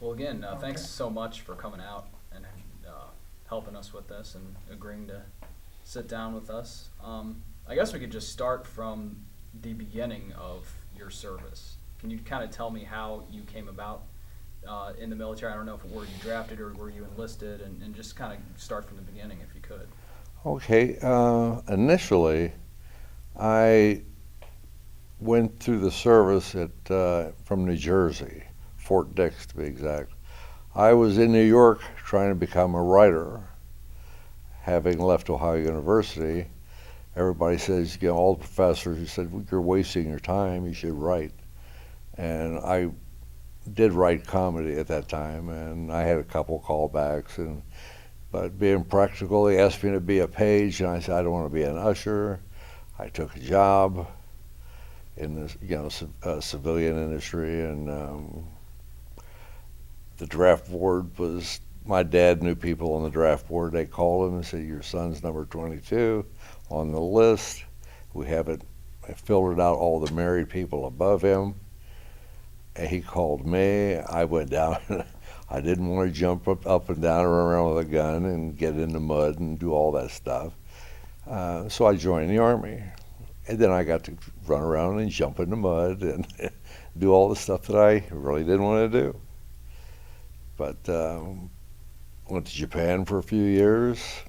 Well, again, Okay. thanks so much for coming out and helping us with this and agreeing to sit down with us. I guess we could just start from the beginning of your service. Can you kind of tell me how you came about in the military? I don't know if were you drafted or were you enlisted, and just kind of start from the beginning if you could. Okay, initially, I went through the service from New Jersey, Fort Dix to be exact. I was in New York trying to become a writer. Having left Ohio University, everybody says, all the professors who said, "Well, you're wasting your time, you should write." And I did write comedy at that time, and I had a couple callbacks, but being practical, they asked me to be a page, and I said, I don't want to be an usher. I took a job in the civilian industry, and the draft board was, my dad knew people on the draft board. They called him and said, "Your son's number 22 on the list. We haven't filtered out all the married people above him." And he called me. I went down. I didn't want to jump up and down and run around with a gun and get in the mud and do all that stuff. So I joined the Army. And then I got to run around and jump in the mud and do all the stuff that I really didn't want to do. But went to Japan for a few years.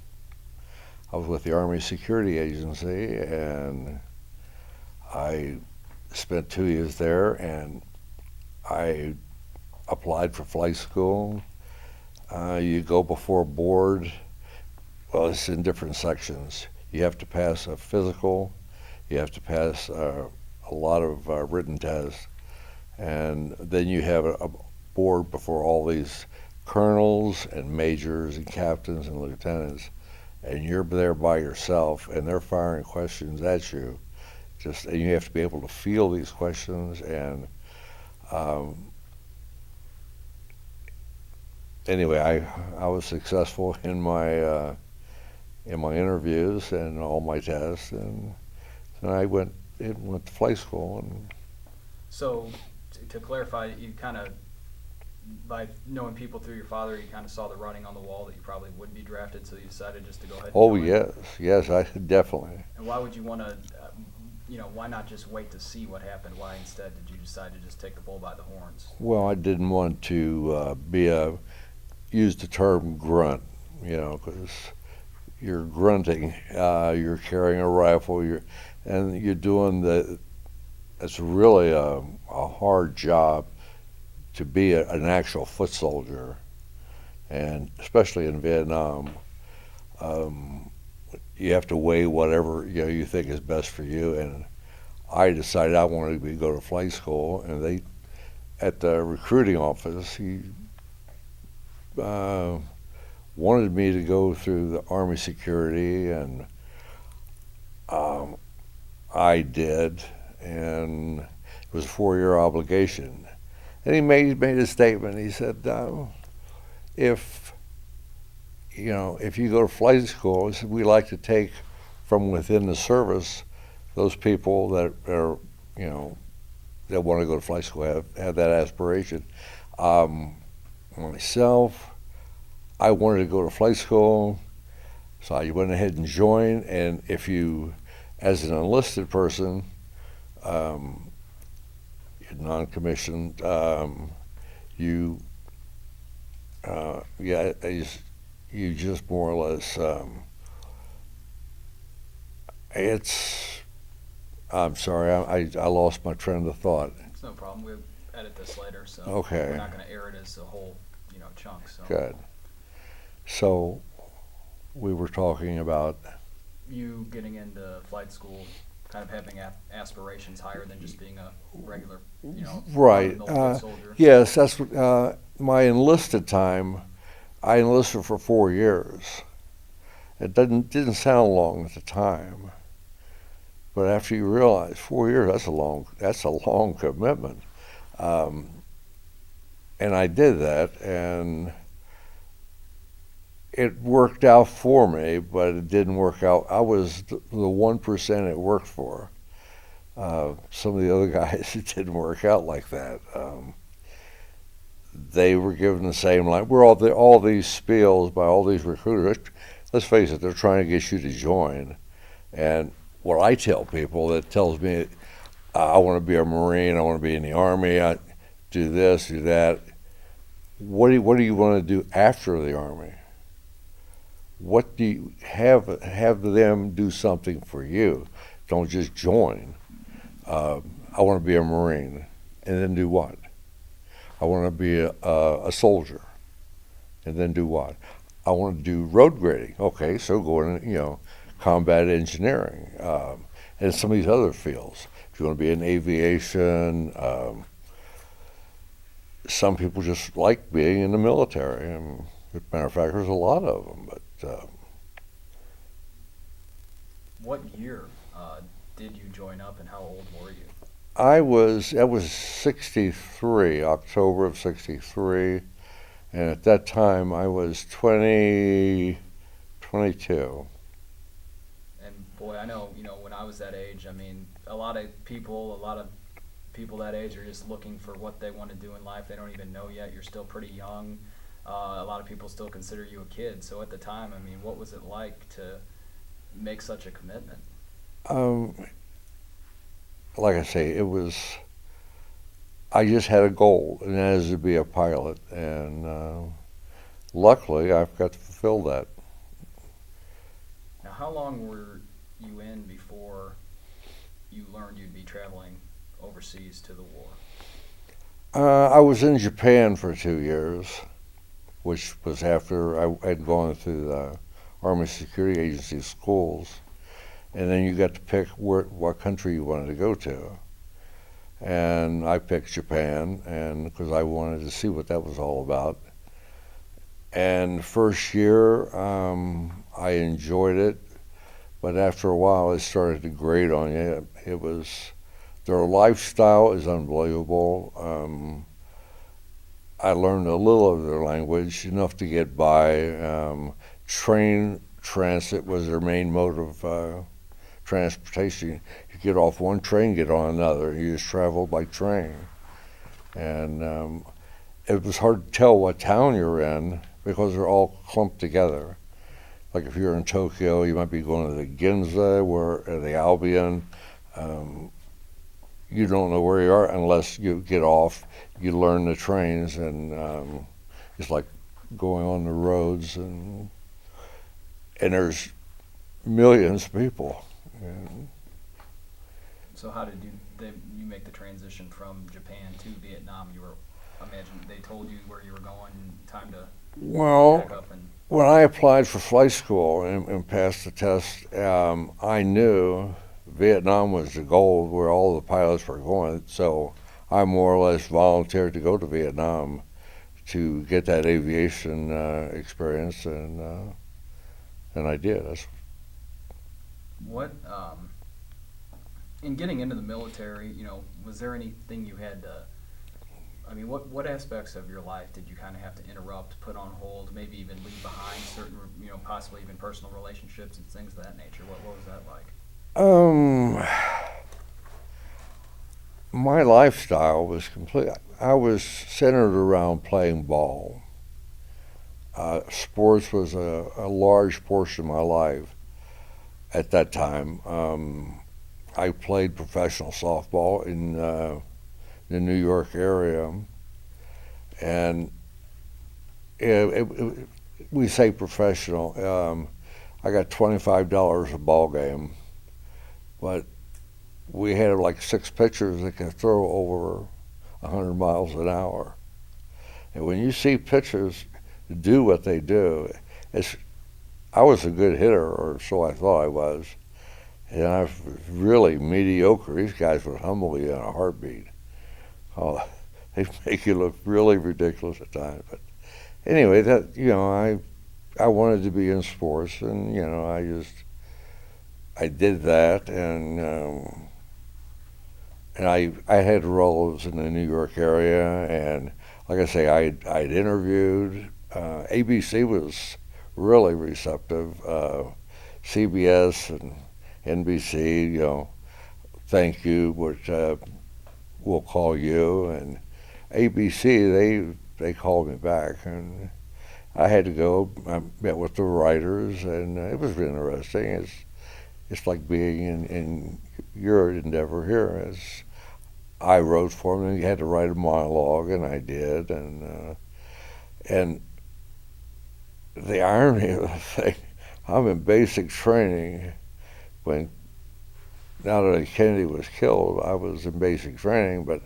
I was with the Army Security Agency, and I spent 2 years there, and I applied for flight school. You go before a board. Well, it's in different sections. You have to pass a physical. You have to pass a lot of written tests. And then you have a board before all these colonels and majors and captains and lieutenants. And you're there by yourself, and they're firing questions at you. And you have to be able to field these questions. And anyway, I was successful in my interviews and all my tests, and I went to flight school. And So, to clarify, you kind of, by knowing people through your father, you kind of saw the writing on the wall that you probably would be drafted, so you decided just to go ahead and oh join. yes, I definitely. And why would you want to, why not just wait to see what happened? Why instead did you decide to just take the bull by the horns? Well, I didn't want to use the term grunt, because you're grunting, you're carrying a rifle, and you're doing it's really a hard job to be an actual foot soldier, and especially in Vietnam, you have to weigh whatever you think is best for you. And I decided I wanted to go to flight school, and they at the recruiting office he wanted me to go through the Army security, and I did, and it was a 4-year obligation. And he made a statement. He said, if if you go to flight school, he said, we like to take from within the service those people that are that want to go to flight school, have that aspiration. Myself, I wanted to go to flight school, so I went ahead and joined. And if you, as an enlisted person, non-commissioned, you you just more or less it's I'm sorry, I lost my train of thought. It's no problem. We'll edit this later, so Okay. we're not going to air it as a whole, chunk. So Good. So we were talking about you getting into flight school, kind of having aspirations higher than just being a regular, right. run-of-the-mill foot soldier. Yes, that's my enlisted time. I enlisted for 4 years. It didn't sound long at the time, but after you realize 4 years, that's a long commitment. And I did that, and it worked out for me, but it didn't work out. I was the 1% it worked for. Some of the other guys, it didn't work out like that. they were given the same line. We're all these spiels by all these recruiters. Let's face it, they're trying to get you to join. And what I tell people that tells me, I want to be a Marine, I want to be in the Army, I do this, do that. What do you want to do after the Army? What do you have them do something for you? Don't just join. I want to be a Marine, and then do what? I want to be a soldier, and then do what? I want to do road grading. Okay, so go in, combat engineering, and some of these other fields. If you want to be in aviation, some people just like being in the military. And as a matter of fact, there's a lot of them. But What year did you join up, and how old were you? that was 63, October of 63. And at that time, I was 22. And boy, I know, when I was that age, I mean, a lot of people that age are just looking for what they want to do in life. They don't even know yet. You're still pretty young. A lot of people still consider you a kid. So at the time, I mean, what was it like to make such a commitment? Like I say, I just had a goal, and that is to be a pilot. And luckily, I've got to fulfill that. Now, how long were you in before you learned you'd be traveling overseas to the war? I was in Japan for 2 years, which was after I had gone through the Army Security Agency schools. And then you got to pick what country you wanted to go to. And I picked Japan, and because I wanted to see what that was all about. And first year, I enjoyed it, but after a while, it started to grate on you. Their lifestyle is unbelievable. I learned a little of their language, enough to get by. Train transit was their main mode of transportation. You get off one train, get on another. You just travel by train. And it was hard to tell what town you're in because they're all clumped together. Like if you're in Tokyo, you might be going to the Ginza or the Albion. You don't know where you are unless you get off. You learn the trains, and it's like going on the roads, and there's millions of people. And So how did you make the transition from Japan to Vietnam? I imagine they told you where you were going, time to pack up and... When I applied for flight school and passed the test, I knew Vietnam was the goal where all the pilots were going. So I more or less volunteered to go to Vietnam to get that aviation experience, and I did. What, in getting into the military, was there anything you had to, what aspects of your life did you kind of have to interrupt, put on hold, maybe even leave behind certain, possibly even personal relationships and things of that nature? What was that like? My lifestyle was complete. I was centered around playing ball. Sports was a large portion of my life at that time. I played professional softball in the New York area, and we say professional. I got $25 a ball game, but we had like 6 pitchers that could throw over 100 miles an hour. And when you see pitchers do what they do, I was a good hitter, or so I thought I was. And I was really mediocre. These guys would humble you in a heartbeat. Oh, they make you look really ridiculous at times. But anyway, I wanted to be in sports, and I did that, and I had relatives in the New York area, and like I say, I'd interviewed. ABC was really receptive. CBS and NBC, thank you, which we'll call you, and ABC, they called me back, and I had to go. I met with the writers, and it was interesting. It's like being in your endeavor here. I wrote for them, and you had to write a monologue, and I did, and the irony of the thing, I'm in basic training when, now that Kennedy was killed, I was in basic training, but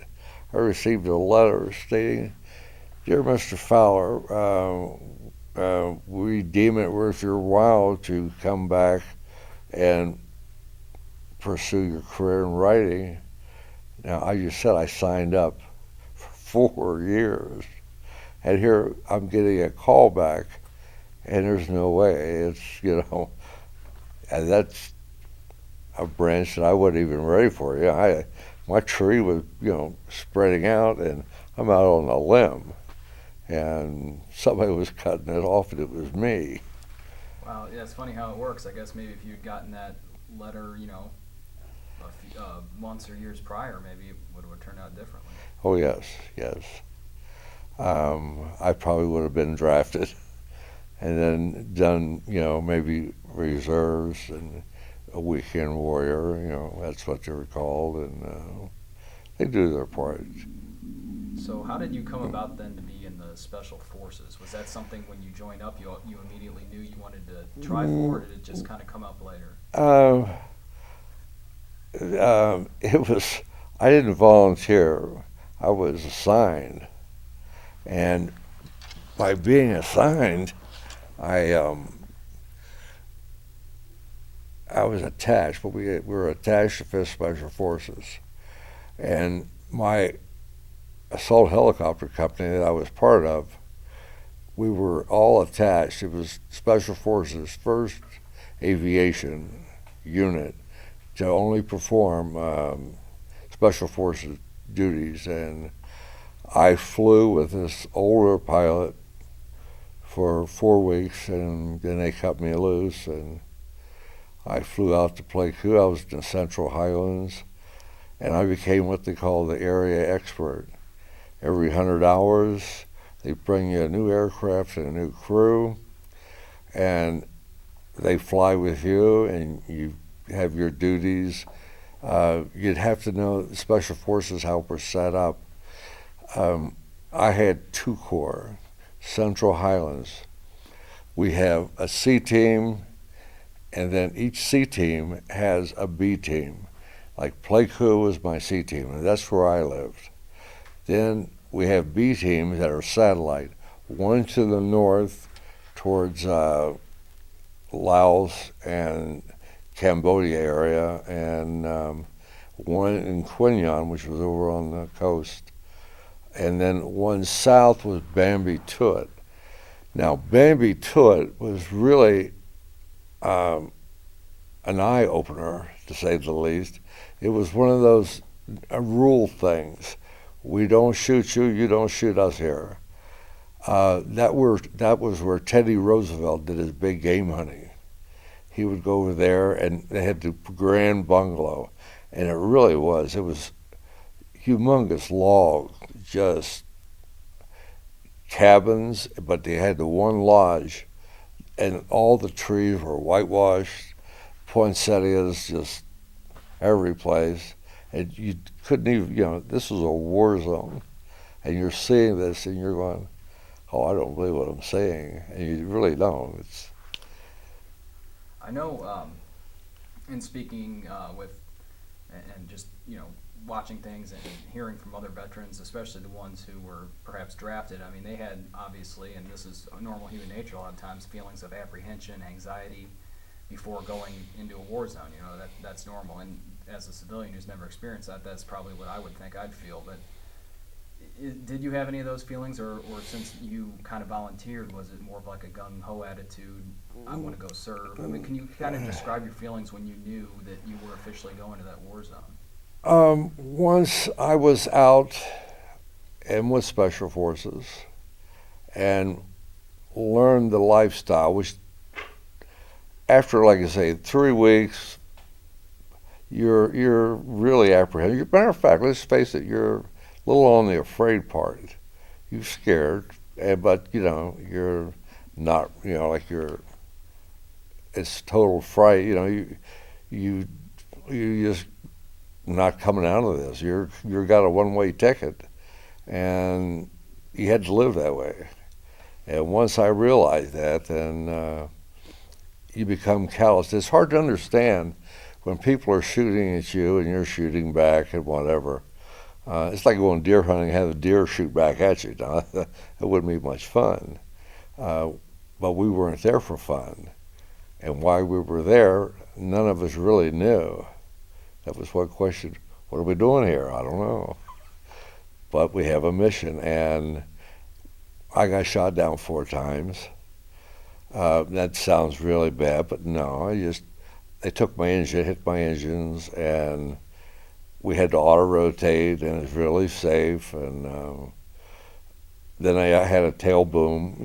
I received a letter stating, "Dear Mr. Fowler, we deem it worth your while to come back and pursue your career in writing." Now, I just said I signed up for 4 years, and here I'm getting a call back, and there's no way. It's, and that's a branch that I wasn't even ready for. My tree was, spreading out, and I'm out on a limb, and somebody was cutting it off, and it was me. Wow, yeah, it's funny how it works. I guess maybe if you'd gotten that letter, a few, months or years prior, maybe it would have turned out differently. Oh, yes. I probably would have been drafted and then done, maybe reserves and a weekend warrior, that's what they were called, and they do their part. So how did you come about then to be in the Special Forces? Was that something when you joined up, you immediately knew you wanted to try for, or did it just kind of come up later? It was, I didn't volunteer. I was assigned. And by being assigned, I was attached, but we were attached to 5th Special Forces. And my assault helicopter company that I was part of, we were all attached. It was Special Forces 1st Aviation Unit to only perform Special Forces duties. And I flew with this older pilot for 4 weeks, and then they cut me loose, and I flew out to Pleiku. I was in the Central Highlands, and I became what they call the area expert. Every 100 hours, they bring you a new aircraft and a new crew, and they fly with you, and you have your duties. You'd have to know the Special Forces, how we're set up. I had 2 corps, Central Highlands. We have a C team, and then each C team has a B team. Like Pleiku was my C team, and that's where I lived. Then we have B teams that are satellite, one to the north towards Laos and Cambodia area, and one in Quy Nhon, which was over on the coast. And then one south was Bambi Tuot. Now, Bambi Tuot was really an eye-opener, to say the least. It was one of those rule things. We don't shoot you, you don't shoot us here. That was where Teddy Roosevelt did his big game hunting. He would go over there, and they had the grand bungalow, and it really was. It was humongous log, just cabins, but they had the one lodge, and all the trees were whitewashed, poinsettias just every place, and you couldn't even, this was a war zone, and you're seeing this, and you're going, oh, I don't believe what I'm saying, and you really don't. I know, in speaking with, and just, watching things and hearing from other veterans, especially the ones who were perhaps drafted, I mean, they had obviously, and this is a normal human nature a lot of times, feelings of apprehension, anxiety before going into a war zone. That's normal. And as a civilian who's never experienced that, that's probably what I would think I'd feel. But did you have any of those feelings, or since you kind of volunteered, was it more of like a gung-ho attitude, I want to go serve? I mean, can you kind of describe your feelings when you knew that you were officially going to that war zone? Once I was out and with Special Forces and learned the lifestyle, which after, like I say, 3 weeks, you're really apprehensive. Matter of fact, let's face it, you're a little on the afraid part. you're scared, but you're not, like it's total fright. You you just not coming out of this. You're got a one-way ticket, and you had to live that way. And once I realized that, then you become callous. It's hard to understand when people are shooting at you and you're shooting back and whatever. It's like going deer hunting and have a deer shoot back at you. Now, that wouldn't be much fun. But we weren't there for fun. And why we were there, none of us really knew. That was one question. What are we doing here? I don't know. But we have a mission, and I got shot down 4 times. That sounds really bad, but no, they took my engine, hit my engines, and we had to auto-rotate, and it was really safe. And then I had a tail boom,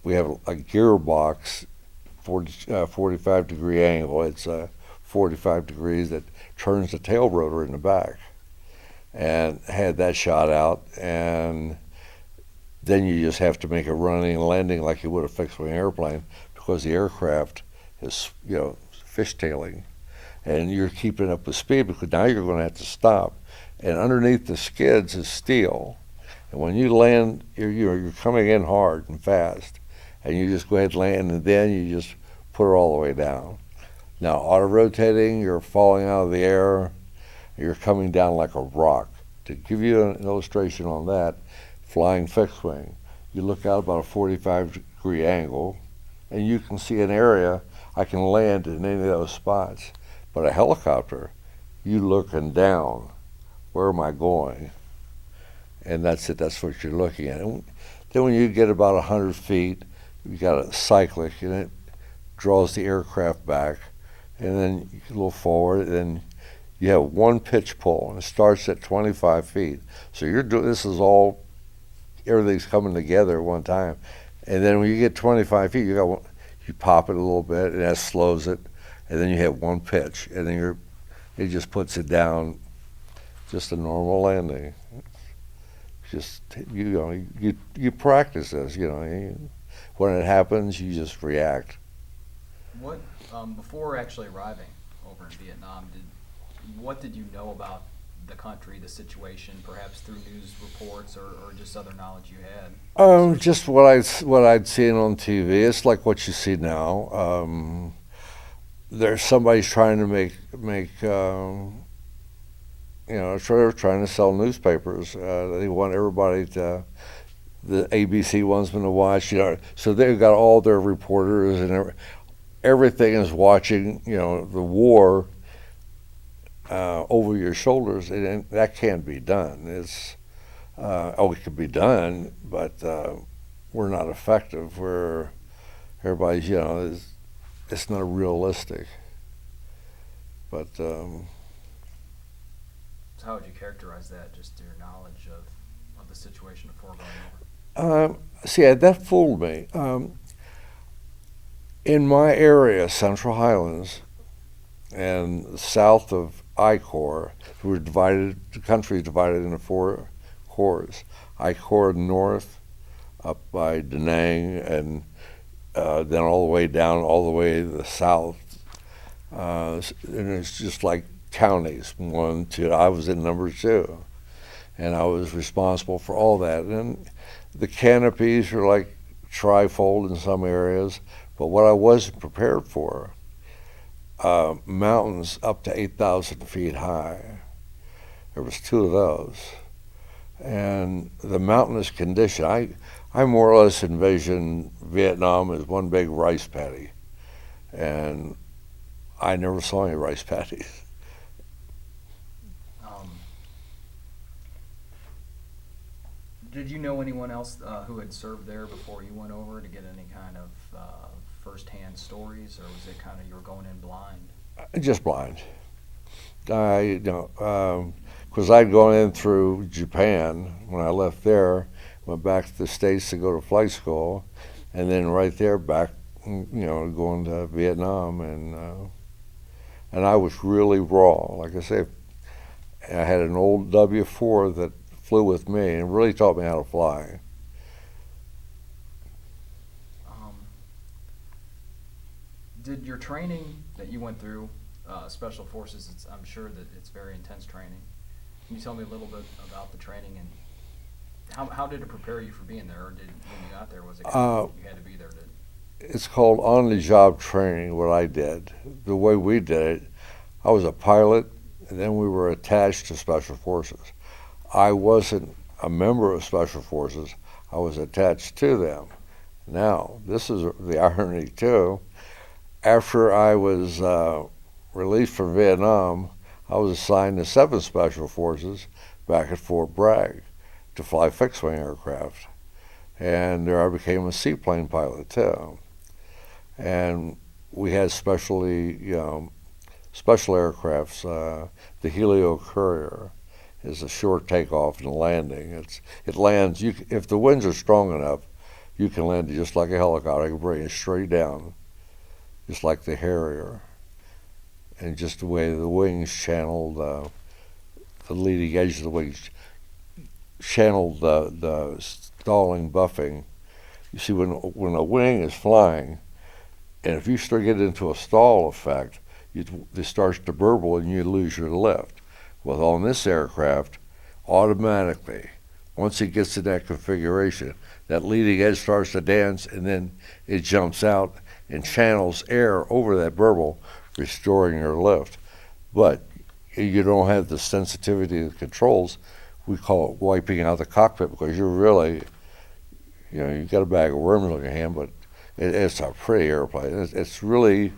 we have a gearbox, 45-degree angle. It's 45 degrees that turns the tail rotor in the back. And had that shot out, and then you just have to make a running and landing like you would a fixed-wing airplane, because the aircraft is, fishtailing, and you're keeping up with speed, because now you're going to have to stop. And underneath the skids is steel, and when you land, you're coming in hard and fast, and you just go ahead and land, and then you just put it all the way down. Now, auto-rotating, you're falling out of the air, you're coming down like a rock. To give you an illustration on that, flying fixed wing, you look out about a 45-degree angle, and you can see an area I can land in any of those spots. But a helicopter, you looking down, where am I going? And that's it, that's what you're looking at. And then when you get about 100 feet, you got a cyclic, and it draws the aircraft back, and then you go forward, and you have one pitch pull, and it starts at 25 feet. So this is all, everything's coming together at one time. And then when you get 25 feet, you pop it a little bit, and that slows it, and then you have one pitch, and then it just puts it down, just a normal landing. Just you practice this, when it happens, you just react. What before actually arriving over in Vietnam, what did you know about the country, the situation, perhaps through news reports or just other knowledge you had? Just what I'd seen on TV. It's like what you see now. There's somebody's trying to make trying to sell newspapers. They want everybody to, the ABC wants them to watch. So they've got all their reporters, and everything is watching. The war. Over your shoulders, and that can't be done. It could be done, but we're not effective. Everybody's, it's not realistic. But so how would you characterize that, just your knowledge of the situation before going over? See, that fooled me. In my area, Central Highlands, and south of I-Corps, the country is divided into 4 corps. I-Corps north, up by Da Nang, and then all the way down, all the way to the south. And it's just like counties, 1, 2. I was in number 2, and I was responsible for all that. And the canopies are like trifold in some areas, but what I wasn't prepared for, mountains up to 8,000 feet high. There was 2 of those. And the mountainous condition, I more or less envisioned Vietnam as one big rice paddy. And I never saw any rice paddies. Did you know anyone else who had served there before you went over to get any kind of first-hand stories, or was it kind of you were going in blind? Just blind. Because I'd gone in through Japan when I left there, went back to the States to go to flight school, and then right there back, going to Vietnam, and I was really raw. Like I say, I had an old W4 that flew with me and really taught me how to fly. Did your training that you went through, Special Forces, I'm sure that it's very intense training. Can you tell me a little bit about the training and how did it prepare you for being there? Or when you got there, was it you had to be there? It's called on-the-job training, what I did. The way we did it, I was a pilot, and then we were attached to Special Forces. I wasn't a member of Special Forces. I was attached to them. Now, this is the irony, too. After I was released from Vietnam, I was assigned to 7 Special Forces back at Fort Bragg to fly fixed-wing aircraft. And there I became a seaplane pilot, too. And we had special aircrafts. The Helio Courier is a short takeoff and landing. It lands, if the winds are strong enough, you can land it just like a helicopter. I can bring it straight down, just like the Harrier. And just the way the wings channeled, the leading edge of the wings channeled the stalling buffing. You see, when a wing is flying, and if you start getting into a stall effect, it starts to burble and you lose your lift. Well, on this aircraft, automatically, once it gets to that configuration, that leading edge starts to dance, and then it jumps out and channels air over that burble, restoring your lift. But you don't have the sensitivity of the controls. We call it wiping out the cockpit, because you're really, you've got a bag of worms on your hand, but it's a pretty airplane. It's really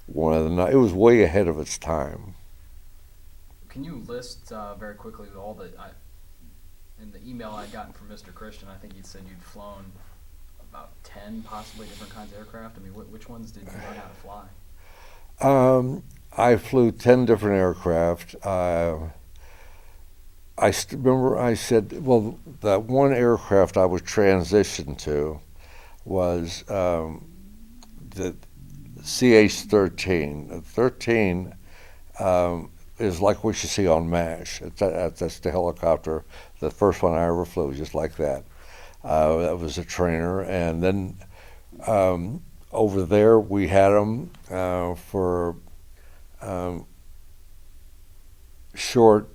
one of the, it was way ahead of its time. Can you list very quickly all the, in the email I'd gotten from Mr. Christian, I think he said you'd flown about 10 possibly different kinds of aircraft. I mean, which ones did you learn how to fly? I flew 10 different aircraft. Remember I said, well, that one aircraft I was transitioned to was the CH-13. 13 is like what you see on MASH. That's the helicopter. The first one I ever flew was just like that. That was a trainer. And then over there we had them for short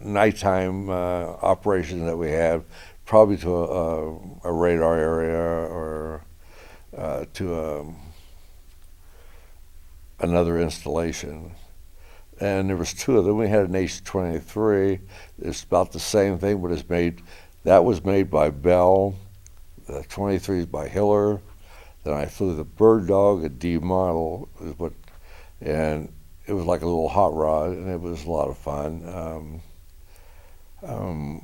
nighttime operations that we had, probably to a radar area or to another installation. And there was 2 of them. We had an H-23. It's about the same thing, but that was made by Bell. The 23 is by Hiller. Then I flew the Bird Dog, a D model, and it was like a little hot rod, and it was a lot of fun.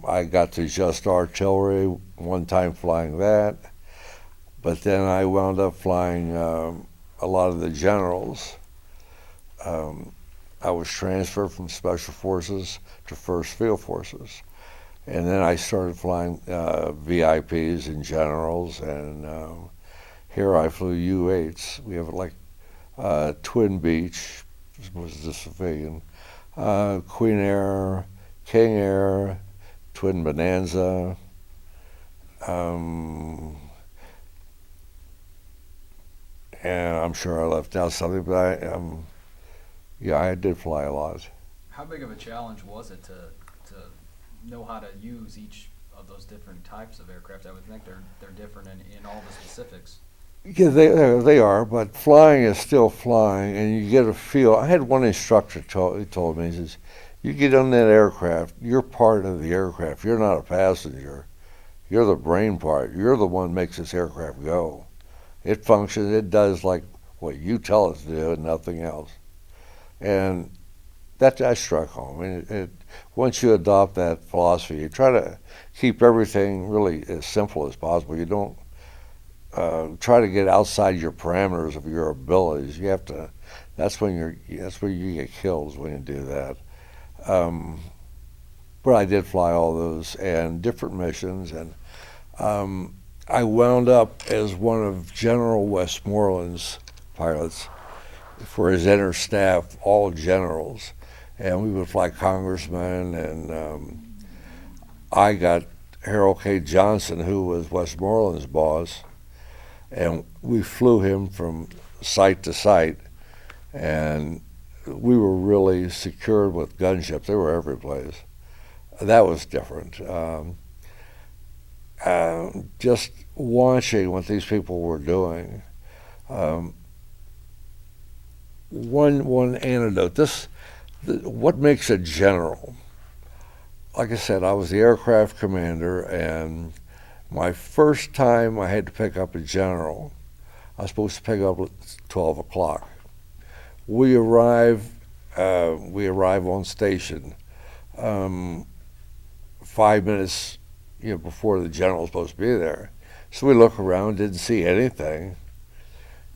I got to just artillery one time flying that, but then I wound up flying a lot of the generals. I was transferred from Special Forces to First Field Forces, and then I started flying VIPs and generals, and here I flew U-8s. We have like Twin Beach, was the civilian, Queen Air, King Air, Twin Bonanza, and I'm sure I left out something, but I did fly a lot. How big of a challenge was it to know how to use each of those different types of aircraft? I would think they're different in all the specifics. Yeah, they are, but flying is still flying, and you get a feel. I had one instructor told me, he says, you get on that aircraft, you're part of the aircraft. You're not a passenger. You're the brain part. You're the one that makes this aircraft go. It functions, it does like what you tell it to do and nothing else. And that struck home. And once you adopt that philosophy, you try to keep everything really as simple as possible. You don't try to get outside your parameters of your abilities. You have to. That's when you get killed, is when you do that. But I did fly all those and different missions, and I wound up as one of General Westmoreland's pilots for his inner staff, all generals, and we would fly congressmen, and I got Harold K. Johnson, who was Westmoreland's boss, and we flew him from site to site, and we were really secured with gunships. They were every place. That was different. Just watching what these people were doing. One anecdote. What makes a general? Like I said, I was the aircraft commander, and my first time I had to pick up a general, I was supposed to pick up at 12 o'clock. We arrive on station 5 minutes before the general was supposed to be there. So we look around, didn't see anything.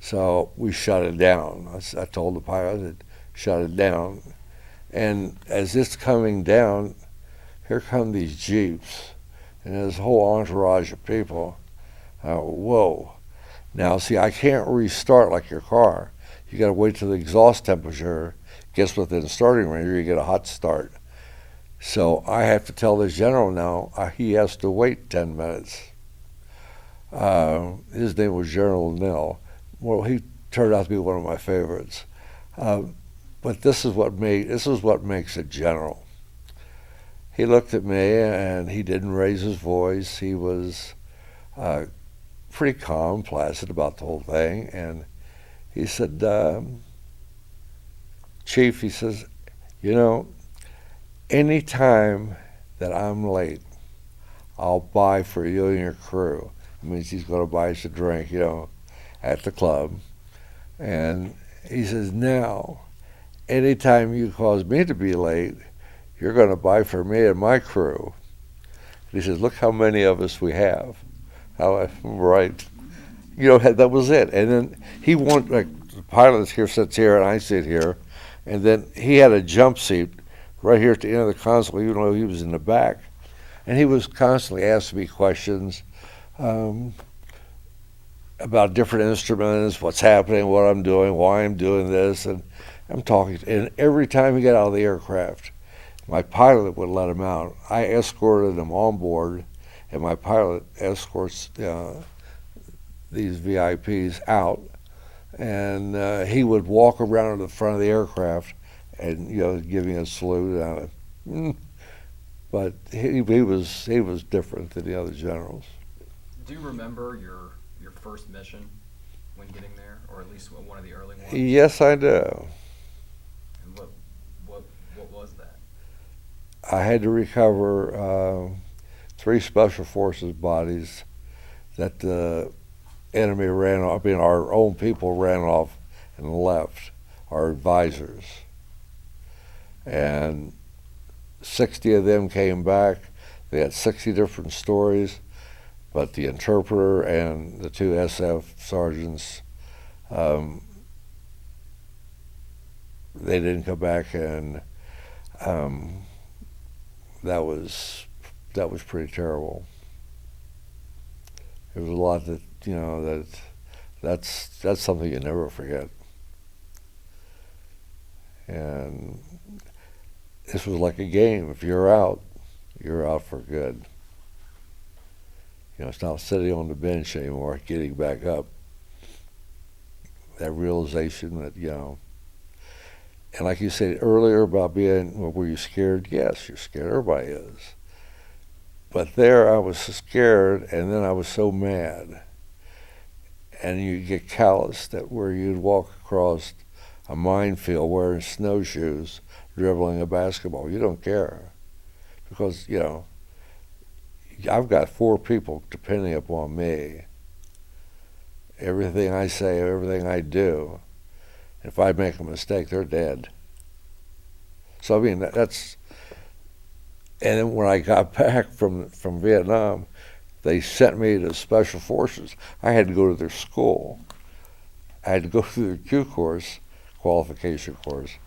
So we shut it down. I told the pilot to shut it down. And as it's coming down, here come these Jeeps and this whole entourage of people. Whoa. Now, see, I can't restart like your car. You got to wait till the exhaust temperature gets within starting range or you get a hot start. So I have to tell this general now he has to wait 10 minutes. His name was General Nell. Well, he turned out to be one of my favorites. But this is what makes a general. He looked at me and he didn't raise his voice. He was pretty calm, placid about the whole thing. And he said, Chief, he says, any time that I'm late, I'll buy for you and your crew. It means he's going to buy us a drink, at the club. And he says, now, anytime you cause me to be late, you're going to buy for me and my crew. He says, look how many of us we have. Right. That was it. And then he wanted, like, the pilot here sits here and I sit here. And then he had a jump seat right here at the end of the console, even though he was in the back. And he was constantly asking me questions about different instruments, what's happening, what I'm doing, why I'm doing this. And I'm talking. And every time he got out of the aircraft, my pilot would let him out. I escorted him on board, and my pilot escorts these VIPs out. And he would walk around to the front of the aircraft and, giving a salute. But he was different than the other generals. Do you remember your first mission when getting there, or at least one of the early ones? Yes, I do. And what was that? I had to recover 3 special forces bodies that the enemy ran off. Our own people ran off and left, our advisors. And 60 of them came back. They had 60 different stories, but the interpreter and the 2 SF sergeants, they didn't come back, and that was pretty terrible. There was a lot that that's something you never forget. And this was like a game. If you're out for good. It's not sitting on the bench anymore, getting back up. That realization that, and like you said earlier about were you scared? Yes, you're scared. Everybody is. But there I was scared, and then I was so mad. And you get calloused that where you'd walk across a minefield wearing snowshoes, dribbling a basketball. You don't care. Because, I've got 4 people depending upon me. Everything I say, everything I do. If I make a mistake, they're dead. So, that's... And then when I got back from Vietnam, they sent me to Special Forces. I had to go to their school. I had to go through their Q course, qualification course.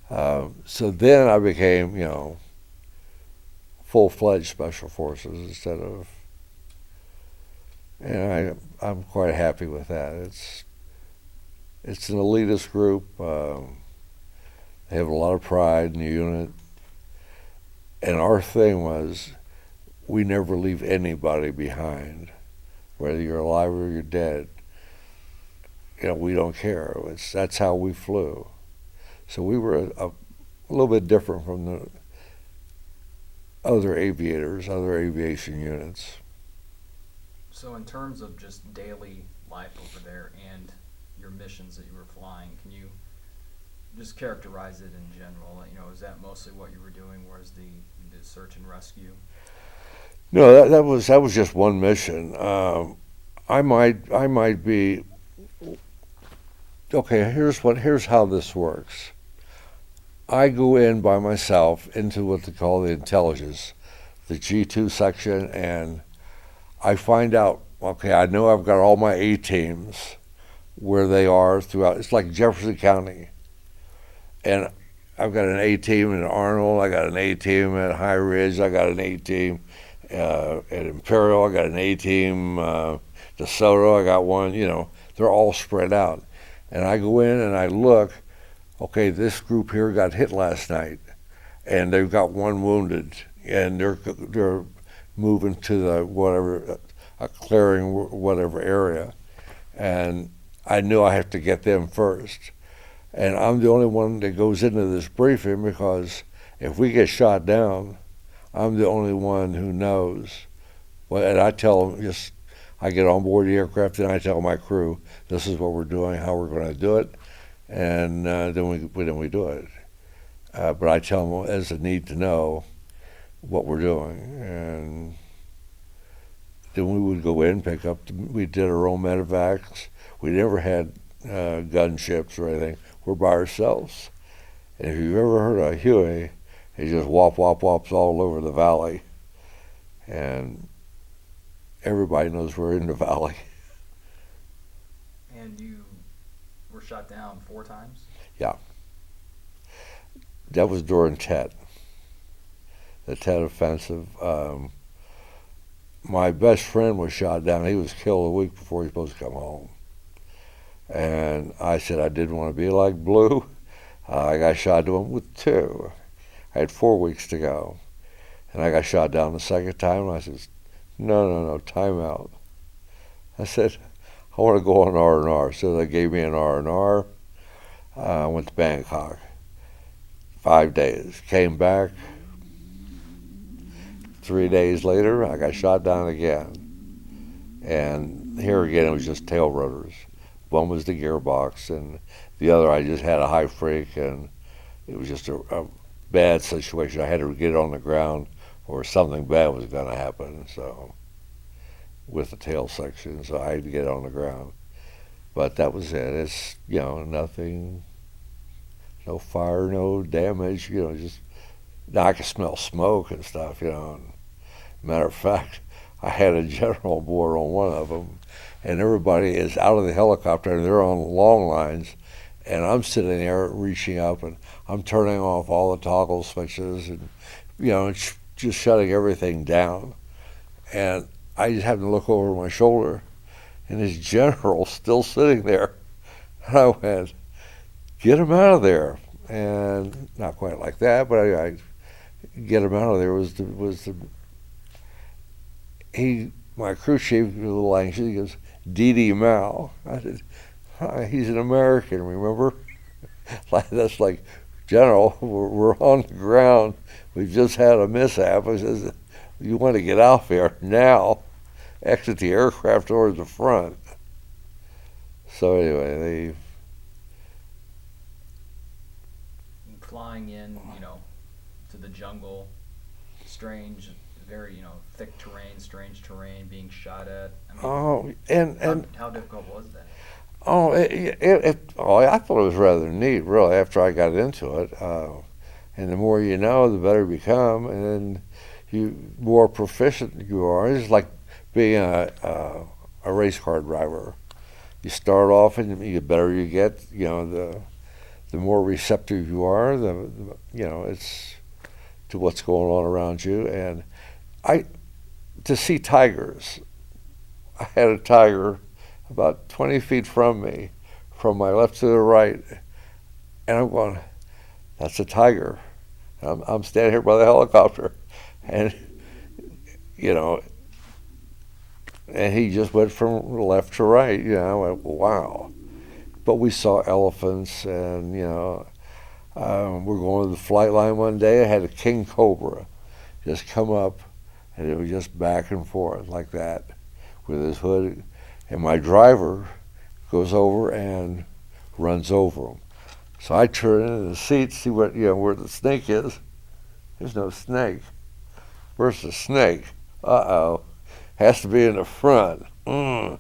So then I became, full-fledged Special Forces instead of... And I'm quite happy with that. It's an elitist group. They have a lot of pride in the unit. And our thing was, we never leave anybody behind, whether you're alive or you're dead. We don't care. That's how we flew. So we were a little bit different from the other aviators, other aviation units. So in terms of just daily life over there and your missions that you were flying, can you just characterize it in general? Is that mostly what you were doing, whereas the search and rescue? No, that was just one mission. I might be okay. Here's how this works. I go in by myself into what they call the intelligence, the G2 section, and I find out. Okay, I know I've got all my A teams where they are throughout. It's like Jefferson County, and I've got an A team in Arnold. I got an A team at High Ridge. I got an A team at Imperial. I got an A team DeSoto. I got one. They're all spread out, and I go in and I look. Okay, this group here got hit last night, and they've got one wounded, and they're moving to the whatever, a clearing, whatever area, and I knew I have to get them first. And I'm the only one that goes into this briefing because if we get shot down, I'm the only one who knows. Well, and I tell them, I get on board the aircraft and I tell my crew, this is what we're doing, how we're going to do it, and then we do it. But I tell them as a need to know what we're doing, and then we would go in, pick up. We did our own medevacs. We never had gunships or anything. We're by ourselves. And if you've ever heard of Huey, he just wops all over the valley. And everybody knows we're in the valley. And you were shot down 4 times? Yeah. That was during Tet. The Tet offensive. My best friend was shot down. He was killed a week before he was supposed to come home. And I said I didn't want to be like Blue. I got shot down with 2. I had 4 weeks to go. And I got shot down the second time, and I said, no, time out. I said, I want to go on R&R. So they gave me an R&R. I went to Bangkok. 5 days. Came back. 3 days later, I got shot down again. And here again, it was just tail rotors. One was the gearbox, and the other I just had a high freak, and it was just a bad situation. I had to get it on the ground, or something bad was going to happen. So, with the tail section, so I had to get it on the ground. But that was it. It's nothing, no fire, no damage. Just now I could smell smoke and stuff. Matter of fact, I had a general aboard on one of them, and everybody is out of the helicopter, and they're on long lines, and I'm sitting there reaching up, and I'm turning off all the toggle switches, and just shutting everything down. And I just happened to look over my shoulder, and this general's still sitting there. And I went, get him out of there. And not quite like that, but I get him out of there my crew chief was a little anxious. He goes, D.D. Mao. I said, he's an American, remember? That's like, General, we're on the ground. We've just had a mishap. I says, you want to get out there now. Exit the aircraft towards the front. So anyway, flying in, to the jungle, strange, very, thick terrain, strange terrain, being shot at. How difficult was that? I thought it was rather neat, really, after I got into it. And the more you know, the better you become, and then more proficient you are. It's like being a race car driver. You start off, and the better you get. The more receptive you are, it's to what's going on around you. And to see tigers, I had a tiger about 20 feet from me, from my left to the right, and I'm going, that's a tiger. I'm standing here by the helicopter, and you know, and he just went from left to right. I went, wow. But we saw elephants, and we're going to the flight line one day. I had a king cobra just come up, and it was just back and forth like that with his hood. And my driver goes over and runs over him. So I turn in the seat, see what where the snake is. There's no snake. Where's the snake? Uh-oh. Has to be in the front. Um,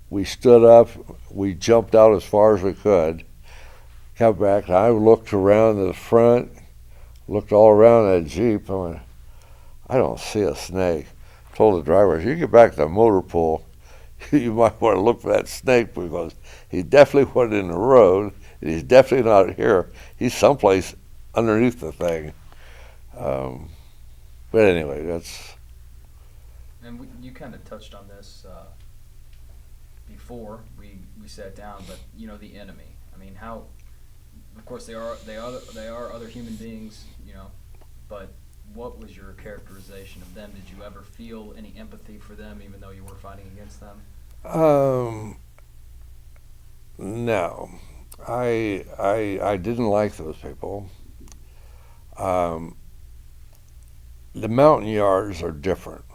we stood up. We jumped out as far as we could. Come back, and I looked around the front, looked all around that Jeep. I went, I don't see a snake. Told the driver, if you get back to the motor pool, you might want to look for that snake, because he definitely wasn't in the road, and he's definitely not here. He's someplace underneath the thing. But anyway, that's... And you kind of touched on this before we sat down, but the enemy. I mean, how? Of course, they are other human beings, but what was your characterization of them? Did you ever feel any empathy for them, even though you were fighting against them? No, I didn't like those people. The mountain yards are different.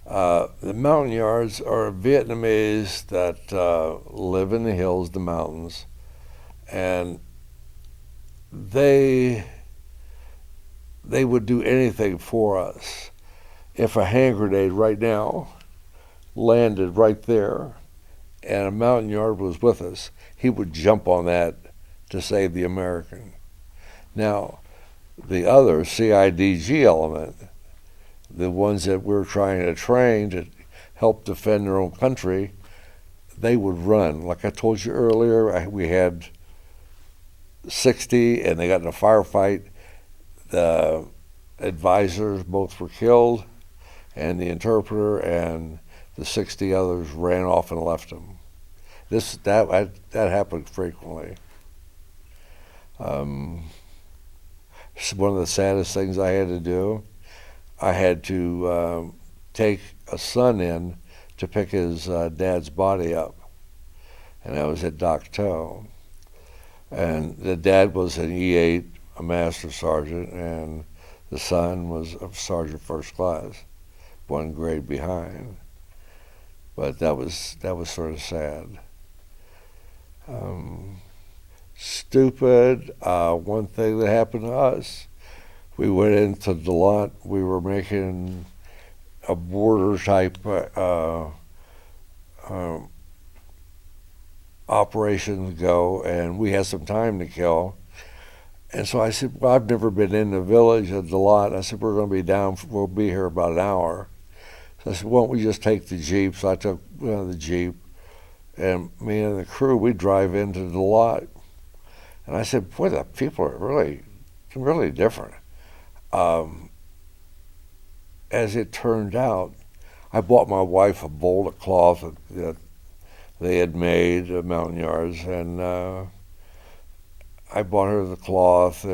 The mountain yards are Vietnamese that live in the hills, the mountains, and they would do anything for us. If a hand grenade right now landed right there and a mountain yard was with us, he would jump on that to save the American. Now, the other CIDG element, the ones that we're trying to train to help defend their own country, they would run. Like I told you earlier, we had 60 and they got in a firefight. The advisors both were killed, and the interpreter, and the 60 others ran off and left them. That happened frequently. It's one of the saddest things I had to do. I had to take a son in to pick his dad's body up, and I was at Doc Toe. And the dad was an E8, a master sergeant, and the son was a sergeant first class, one grade behind. But that was sort of sad. Stupid. One thing that happened to us, we went into Delont. We were making a border type operation go, and we had some time to kill. And so I said, well, I've never been in the village of Delont. I said, we'll be here about an hour. So I said, why don't we just take the Jeep? So I took the Jeep, and me and the crew, we drive into Delont. And I said, boy, the people are really, really different. As it turned out, I bought my wife a bowl of cloth that they had made at Mountain Yards, and I bought her the cloth,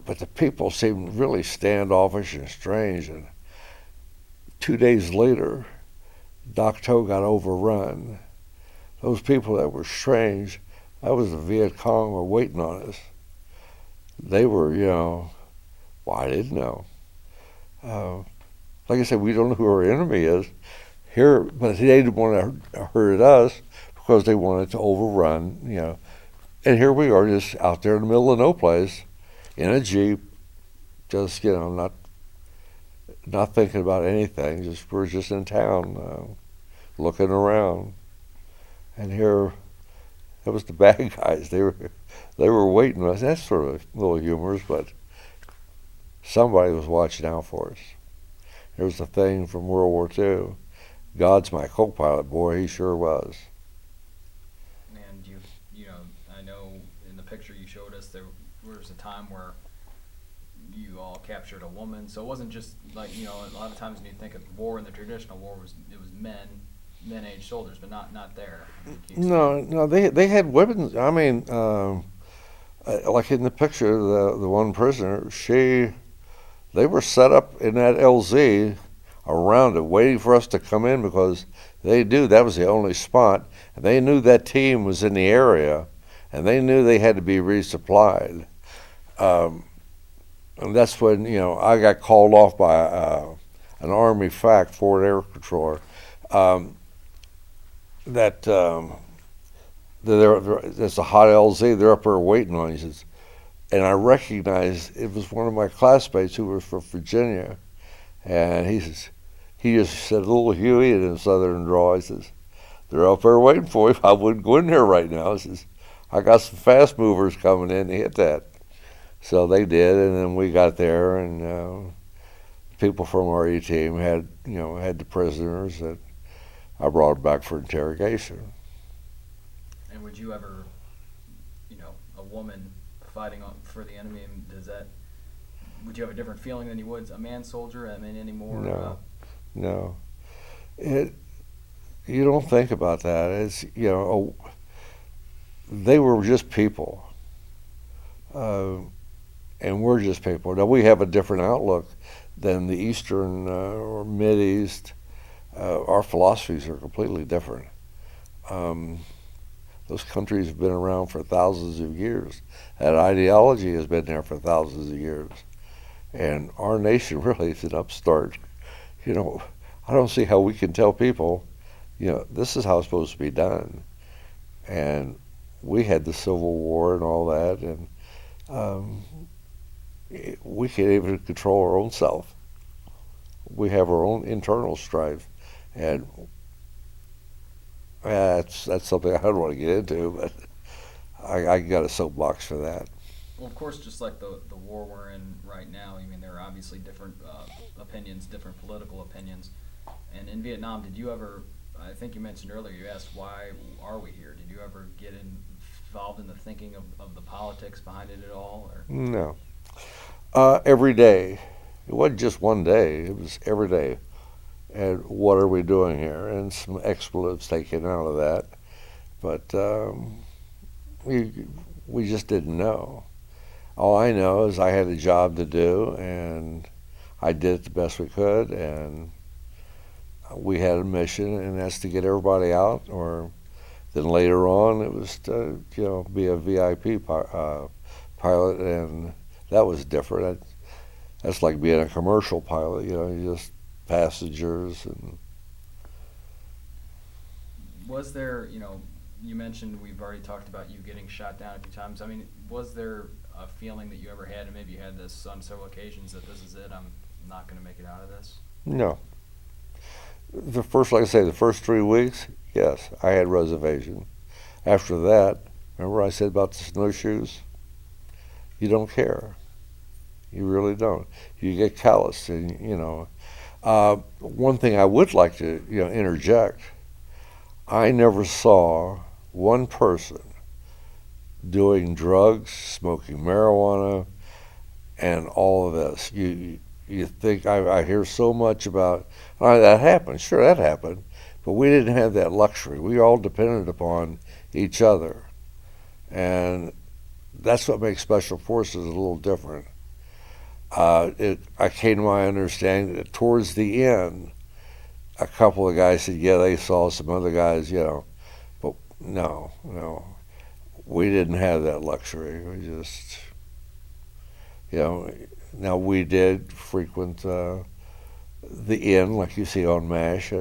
but the people seemed really standoffish and strange. And 2 days later, Doc Toe got overrun. Those people that were strange, that was the Viet Cong were waiting on us. They were, well, I didn't know. Like I said, we don't know who our enemy is here, but they didn't want to hurt us because they wanted to overrun, And here we are, just out there in the middle of no place, in a Jeep, just not thinking about anything. We're just in town, looking around, and here, it was the bad guys. They were waiting. That's sort of a little humorous, but somebody was watching out for us. There was a thing from World War II. God's my co-pilot, boy. He sure was. And I know in the picture you showed us there was a time where you all captured a woman. So it wasn't just like a lot of times when you think of war in the traditional war, it was men-aged soldiers, but not there. No, they had women. I mean, like in the picture, the one prisoner, They were set up in that LZ around it, waiting for us to come in because they knew that was the only spot. And they knew that team was in the area, and they knew they had to be resupplied. And that's when I got called off by an Army FAC, Forward Air Controller, that there's a hot LZ. They're up there waiting on you. He says, and I recognized it was one of my classmates who was from Virginia, and he just said, "Little Huey," in a Southern drawl. He says, "They're up there waiting for you. I wouldn't go in there right now." He says, "I got some fast movers coming in to hit that." So they did, and then we got there, and people from our E team had the prisoners that I brought back for interrogation. And would you ever, a woman fighting for the enemy, would you have a different feeling than you would a man soldier? I mean, any more? No. You don't think about that. It's they were just people, and we're just people. Now we have a different outlook than the Eastern or Mid East. Our philosophies are completely different. Those countries have been around for thousands of years. That ideology has been there for thousands of years. And our nation really is an upstart. I don't see how we can tell people, this is how it's supposed to be done. And we had the Civil War and all that, and we can't even control our own self. We have our own internal strife, and that's something I don't want to get into, but I got a soapbox for that. Well, of course, just like the war we're in right now, I mean, there are obviously different opinions, different political opinions. And in Vietnam, did you ever, I think you mentioned earlier, you asked why are we here? Did you ever get involved in the thinking of the politics behind it at all? Or? No. Every day. It wasn't just one day, it was every day. And what are we doing here? And some expletives taken out of that. But we just didn't know. All I know is I had a job to do, and I did it the best we could, and we had a mission, and that's to get everybody out. Or then later on, it was to be a VIP pilot, and that was different. That's like being a commercial pilot. You just passengers and. Was there, you mentioned we've already talked about you getting shot down a few times. I mean, was there a feeling that you ever had, and maybe you had this on several occasions, that this is it, I'm not going to make it out of this? No. Like I say, the first 3 weeks, yes, I had reservation. After that, remember I said about the snowshoes? You don't care. You really don't. You get calloused, and one thing I would like to interject. I never saw one person doing drugs, smoking marijuana, and all of this. You think I hear so much about that happened. Sure, that happened, but we didn't have that luxury. We all depended upon each other, and that's what makes special forces a little different. I came to my understanding that towards the end, a couple of guys said, yeah, they saw some other guys, but no, we didn't have that luxury. We just, now we did frequent the inn, like you see on MASH.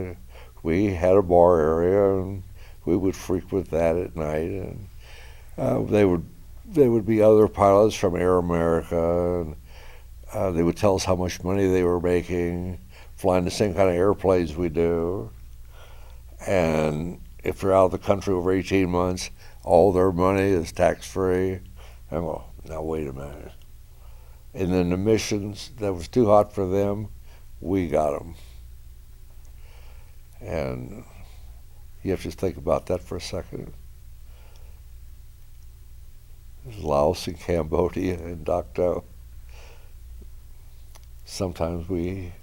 We had a bar area, and we would frequent that at night, and they would be other pilots from Air America, and they would tell us how much money they were making, flying the same kind of airplanes we do. And if they're out of the country over 18 months, all their money is tax-free. I go, now wait a minute. And then the missions that was too hot for them, we got them. And you have to think about that for a second. There's Laos and Cambodia and Dak Do. Sometimes we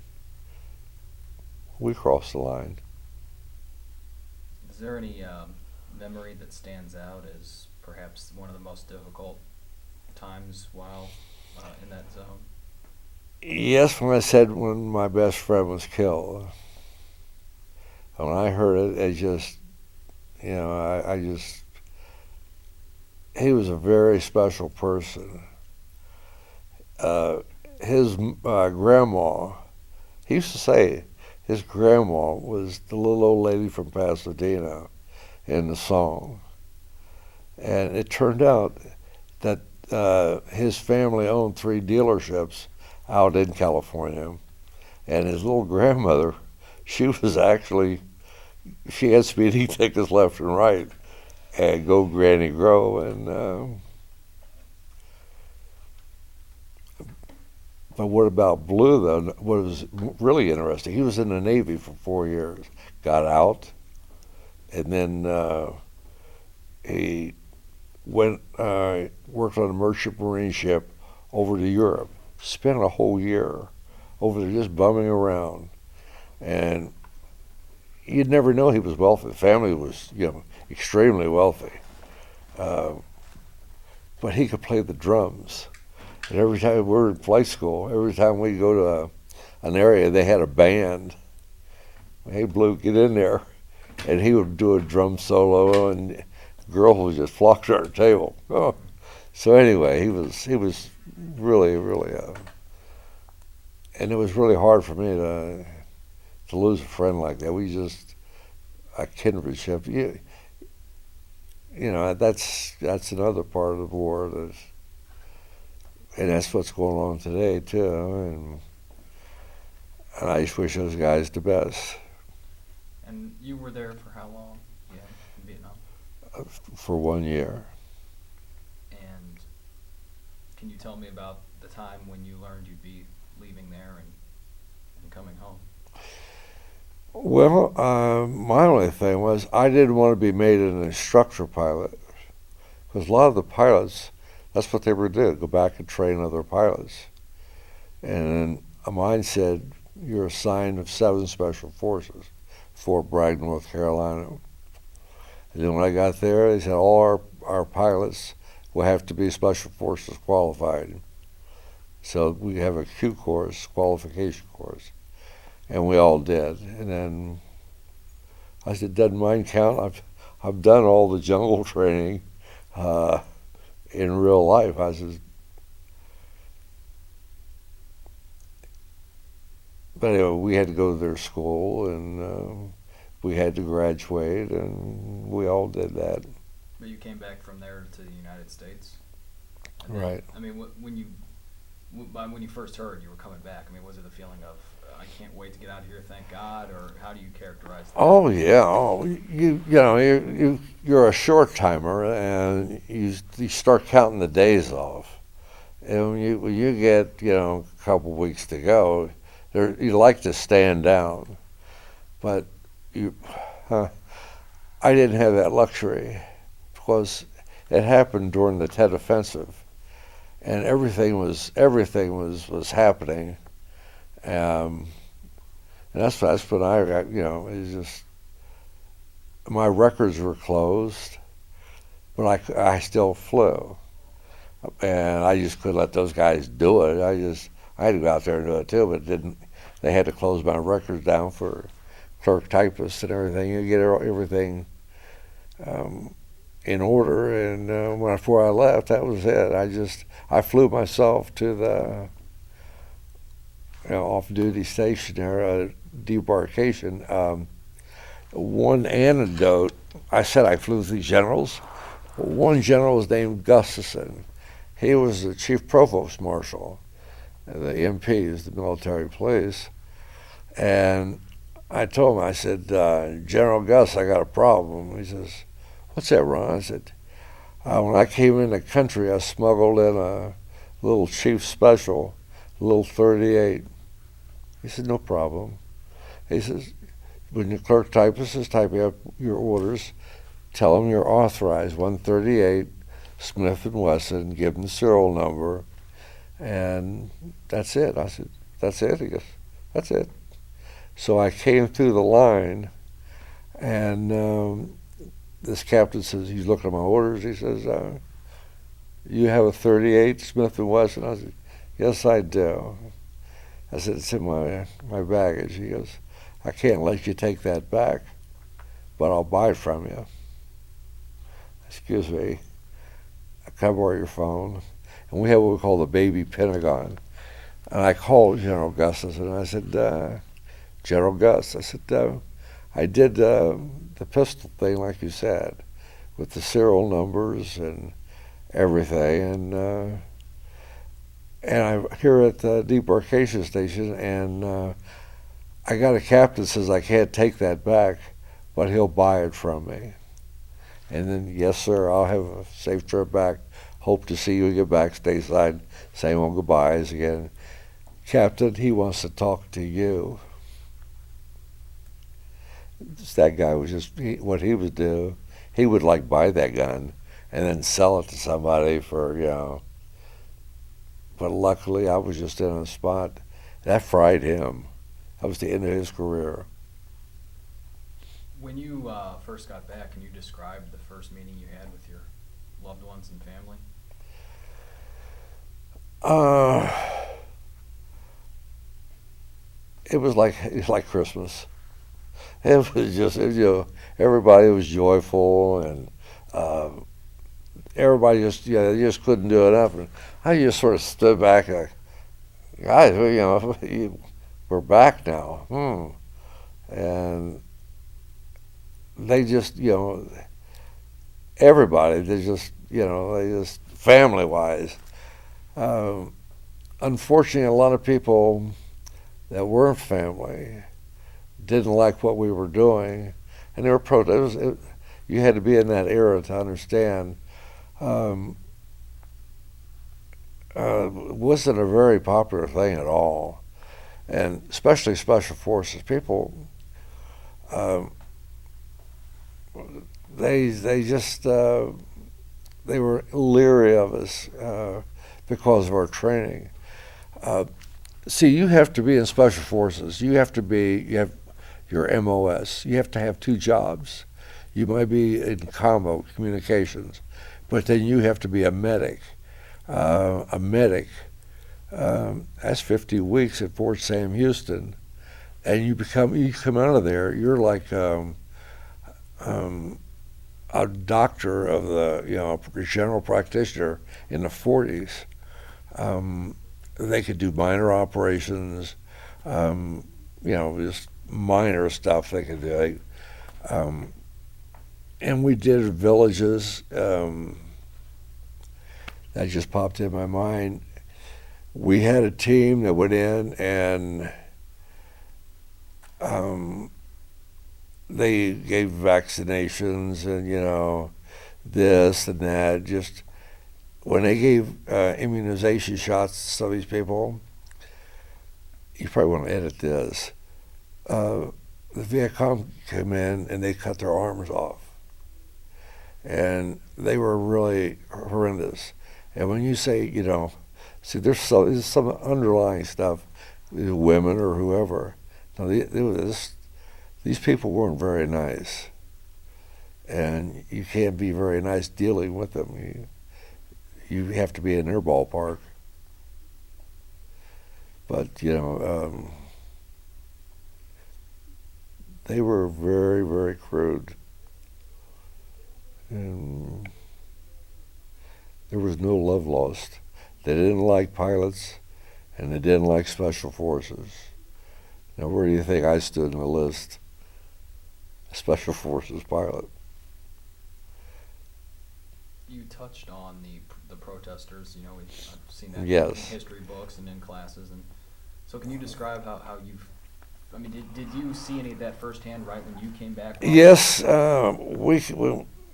cross the line. Is there any memory that stands out as perhaps one of the most difficult times while in that zone? Yes, when I said when my best friend was killed. When I heard it, it just, I just, he was a very special person. Uh, his grandma, he used to say his grandma was the little old lady from Pasadena in the song. And it turned out that his family owned 3 dealerships out in California. And his little grandmother, she was actually, she had speeding tickets left and right. And go Granny Grow. But what about Blue, though? What was really interesting, he was in the Navy for 4 years, got out, and then he went, worked on a merchant marine ship over to Europe, spent a whole year over there just bumming around. And you'd never know he was wealthy. The family was, extremely wealthy. Uh, but he could play the drums. And every time we were in flight school, every time we go to an area, they had a band. Hey, Blue, get in there. And he would do a drum solo, and girls would just flock to our table. Oh. So anyway, he was really, really, and it was really hard for me to lose a friend like that. We just, a kindredship. That's another part of the war. And that's what's going on today, too. And I just wish those guys the best. And you were there for how long? Yeah, in Vietnam. For 1 year. And can you tell me about the time when you learned you'd be leaving there and coming home? Well, my only thing was I didn't want to be made an instructor pilot, because a lot of the pilots, that's what they were doing, go back and train other pilots. And mine said, you're assigned of 7 Special Forces, Fort Bragg, North Carolina. And then when I got there, they said all our pilots will have to be Special Forces qualified. So we have a Q course, qualification course. And we all did. And then I said, doesn't mine count? I've done all the jungle training in real life. I said, but anyway, we had to go to their school, and we had to graduate, and we all did that. But you came back from there to the United States? Right. I mean, when you first heard you were coming back, I mean, was it the feeling of, I can't wait to get out of here, thank God, or how do you characterize that? Oh yeah. Oh, you're a short timer, and you start counting the days off. And when you get a couple weeks to go, you like to stand down, but I didn't have that luxury, because it happened during the Tet Offensive, and everything was happening. And that's when I got, it's just, my records were closed, but I still flew. And I just couldn't let those guys do it. I had to go out there and do it too, but they had to close my records down for clerk typists and everything. You get everything in order, and before I left, that was it. I flew myself to the off-duty station there, debarkation. One anecdote, I said I flew with these generals. One general was named Gustafson. He was the chief provost marshal, the MPs, the military police. And I told him, I said, General Gus, I got a problem. He says, what's that, Ron? I said, when I came in the country, I smuggled in a little chief special, a little 38. He said, no problem. He says, when your clerk typist is typing up your orders, tell them you're authorized 138 Smith & Wesson, give them the serial number, and that's it. I said, that's it? He goes, that's it. So I came through the line, and this captain says, he's looking at my orders, he says, you have a 38 Smith & Wesson? I said, yes, I do. I said, it's in my baggage. He goes, I can't let you take that back, but I'll buy it from you. Excuse me, can I borrow your phone? And we have what we call the baby Pentagon. And I called General Gustus and I said, General Gus, I said, I did the pistol thing like you said, with the serial numbers and everything. And I'm here at the debarkation station, and I got a captain says I can't take that back, but he'll buy it from me. And then, yes, sir, I'll have a safe trip back. Hope to see you get back stateside. Same old goodbyes again. Captain, he wants to talk to you. That guy was just, what he would do, he would like buy that gun and then sell it to somebody for, but luckily I was just in a spot. That fried him. That was the end of his career. When you first got back, can you describe the first meeting you had with your loved ones and family? It was like Christmas. It was just, everybody was joyful, and everybody just, they just couldn't do enough. And I just sort of stood back like, guys, we're back now. And they just, everybody, they just family-wise. Unfortunately, a lot of people that weren't family didn't like what we were doing, and they were protesting. You had to be in that era to understand. Wasn't a very popular thing at all, and especially special forces people. They just they were leery of us because of our training. See, you have to be in special forces. You have your MOS. You have to have two jobs. You might be in combo communications, but then you have to be a medic. A medic. That's 50 weeks at Fort Sam Houston, and you come out of there. You're like a doctor of the general practitioner in the 40s. They could do minor operations, just minor stuff they could do. And we did villages. That just popped in my mind. We had a team that went in and they gave vaccinations and, this and that. Just when they gave immunization shots to some of these people, you probably want to edit this. The Viet Cong came in and they cut their arms off. And they were really horrendous. And when you say, see, there's some underlying stuff, women or whoever. Now, these people weren't very nice. And you can't be very nice dealing with them. You have to be in their ballpark. But, they were very, very crude. And there was no love lost. They didn't like pilots, and they didn't like special forces. Now, where do you think I stood in the list? A special forces pilot. You touched on the protesters. I've seen that Yes. in history books and in classes. And so, can you describe how you've? I mean, did you see any of that firsthand right when you came back? Yes,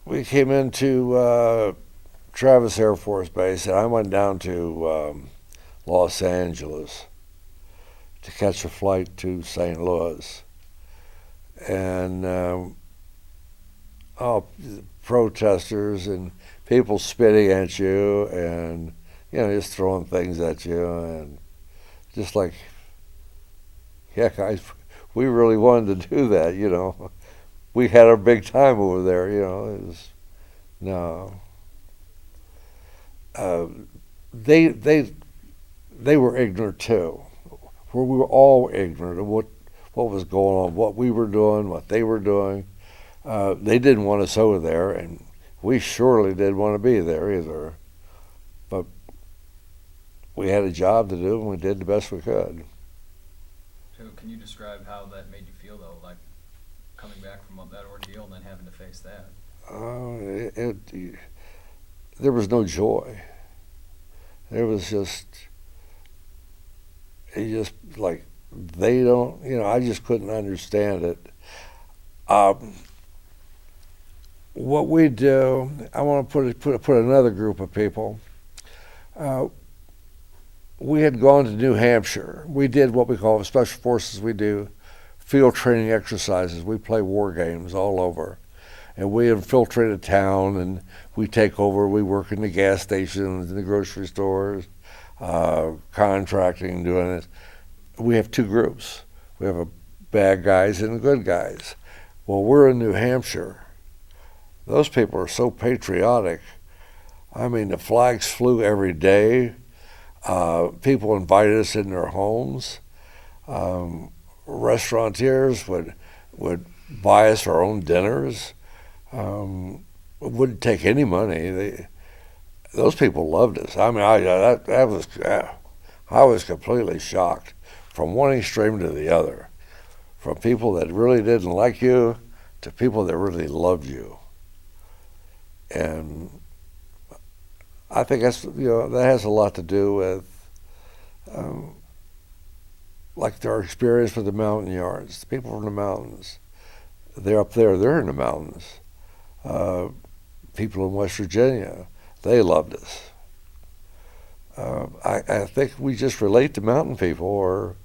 we came into Travis Air Force Base, and I went down to Los Angeles to catch a flight to St. Louis. And protesters and people spitting at you and, just throwing things at you. And just like, yeah, guys, we really wanted to do that, We had our big time over there, it was, no. They were ignorant too. where we were all ignorant of what was going on, what we were doing, what they were doing. They didn't want us over there, and we surely didn't want to be there either. But we had a job to do, and we did the best we could. So can you describe how that made you feel, though, like coming back from that ordeal and then having to face that? There was no joy. There was just like they don't, I just couldn't understand it. What we do, I want to put another group of people. We had gone to New Hampshire. We did what we call special forces. We do field training exercises. We play war games all over. And we infiltrate a town, and we take over. We work in the gas stations, in the grocery stores, contracting, doing it. We have two groups. We have bad guys and the good guys. Well, we're in New Hampshire. Those people are so patriotic. I mean, the flags flew every day. People invited us in their homes. Restaurateurs would buy us our own dinners. Wouldn't take any money. Those people loved us. I mean, I was completely shocked from one extreme to the other, from people that really didn't like you to people that really loved you. And I think that has a lot to do with like our experience with the mountain yards. The people from the mountains, they're up there. They're in the mountains. People in West Virginia, they loved us. I think we just relate to mountain people. Or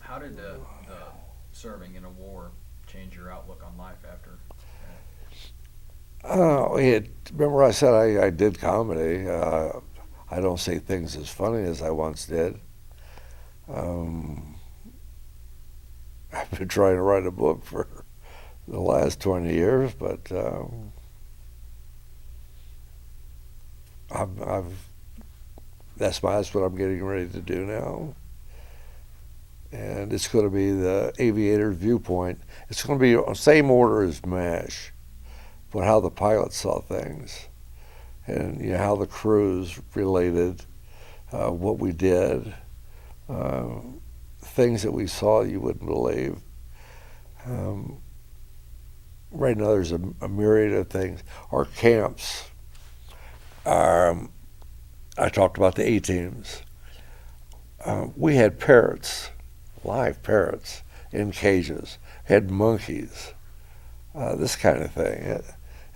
how did the serving in a war change your outlook on life after that? Remember I said I did comedy. I don't say things as funny as I once did. I've been trying to write a book for the last 20 years, but that's what I'm getting ready to do now. And it's going to be the aviator's viewpoint. It's going to be the same order as MASH, but how the pilots saw things, and how the crews related, what we did, things that we saw you wouldn't believe. Right now there's a myriad of things. Our camps, I talked about the A-teams. We had parrots, live parrots in cages, had monkeys, this kind of thing.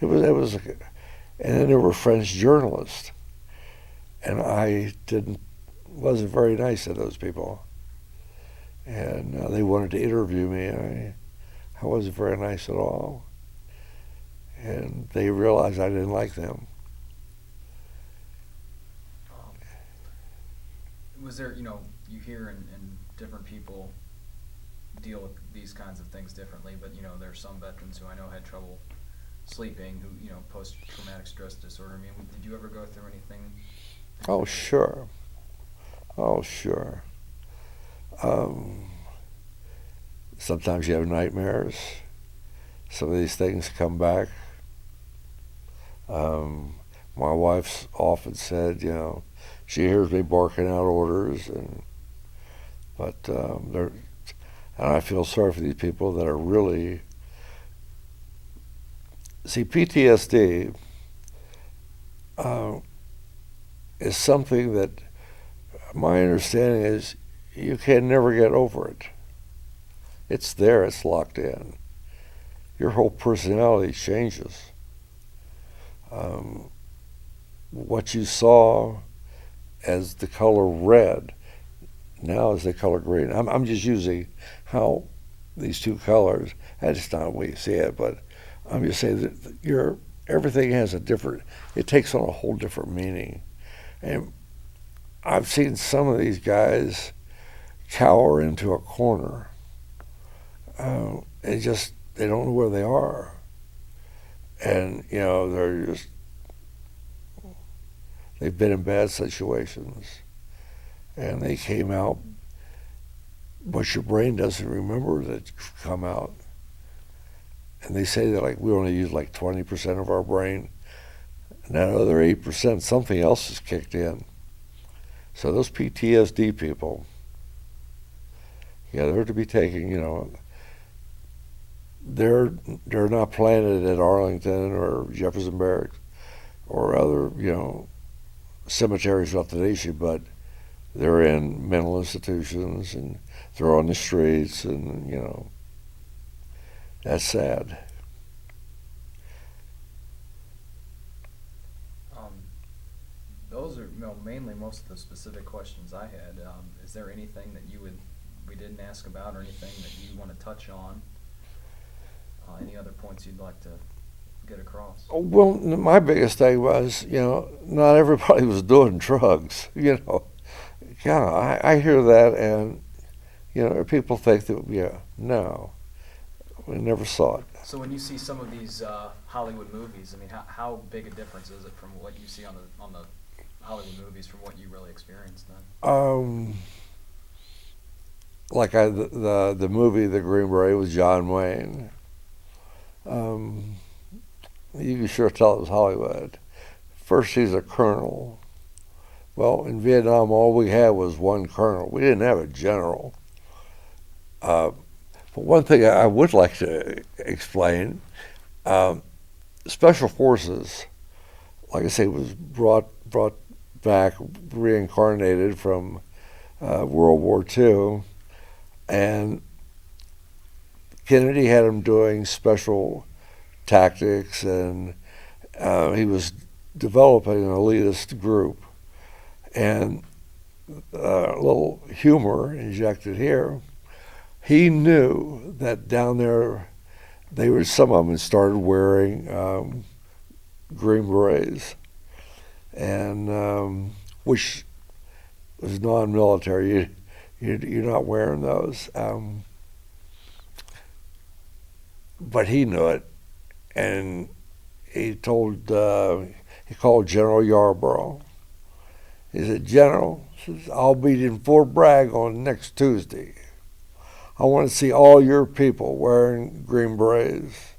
It was, and then there were French journalists, and I wasn't very nice to those people, and they wanted to interview me. I wasn't very nice at all, and they realized I didn't like them. Was there, you hear and different people deal with these kinds of things differently, but there's some veterans who I know had trouble sleeping, who post-traumatic stress disorder. I mean, did you ever go through anything? Oh, sure. Sometimes you have nightmares. Some of these things come back. My wife's often said, she hears me barking out orders, and I feel sorry for these people that are really. See, PTSD is something that my understanding is you can never get over it. It's there, it's locked in. Your whole personality changes. What you saw as the color red now is the color green. I'm just using how these two colors, that's not the way you see it, but I'm just saying that everything has it takes on a whole different meaning. And I've seen some of these guys cower into a corner. They don't know where they are. And, they've been in bad situations. and they came out, but your brain doesn't remember that come out. And they say that like we only use like 20% of our brain, and that other 8%, something else is kicked in. So those PTSD people, yeah, they're to be taken, they're not planted at Arlington or Jefferson Barracks or other, cemeteries throughout the nation, but they're in mental institutions and they're on the streets, and that's sad. Those are mainly most of the specific questions I had. Is there anything that we didn't ask about, or anything that you want to touch on? Any other points you'd like to get across? Well, my biggest thing was, not everybody was doing drugs. Yeah, I hear that, and people think that, no, we never saw it. So when you see some of these Hollywood movies, I mean, how big a difference is it from what you see on the Hollywood movies from what you really experienced then? Like the movie The Green Beret with John Wayne. You can sure tell it was Hollywood. First, he's a colonel. Well, in Vietnam, all we had was one colonel. We didn't have a general. But one thing I would like to explain, Special Forces, like I say, was brought back, reincarnated from World War II, and Kennedy had him doing special tactics, and he was developing an elitist group. And a little humor injected here. He knew that down there, some of them had started wearing green berets, and which was non-military. You're not wearing those. But he knew it, and he called General Yarborough. He said, General, I'll be in Fort Bragg on next Tuesday. I want to see all your people wearing green berets.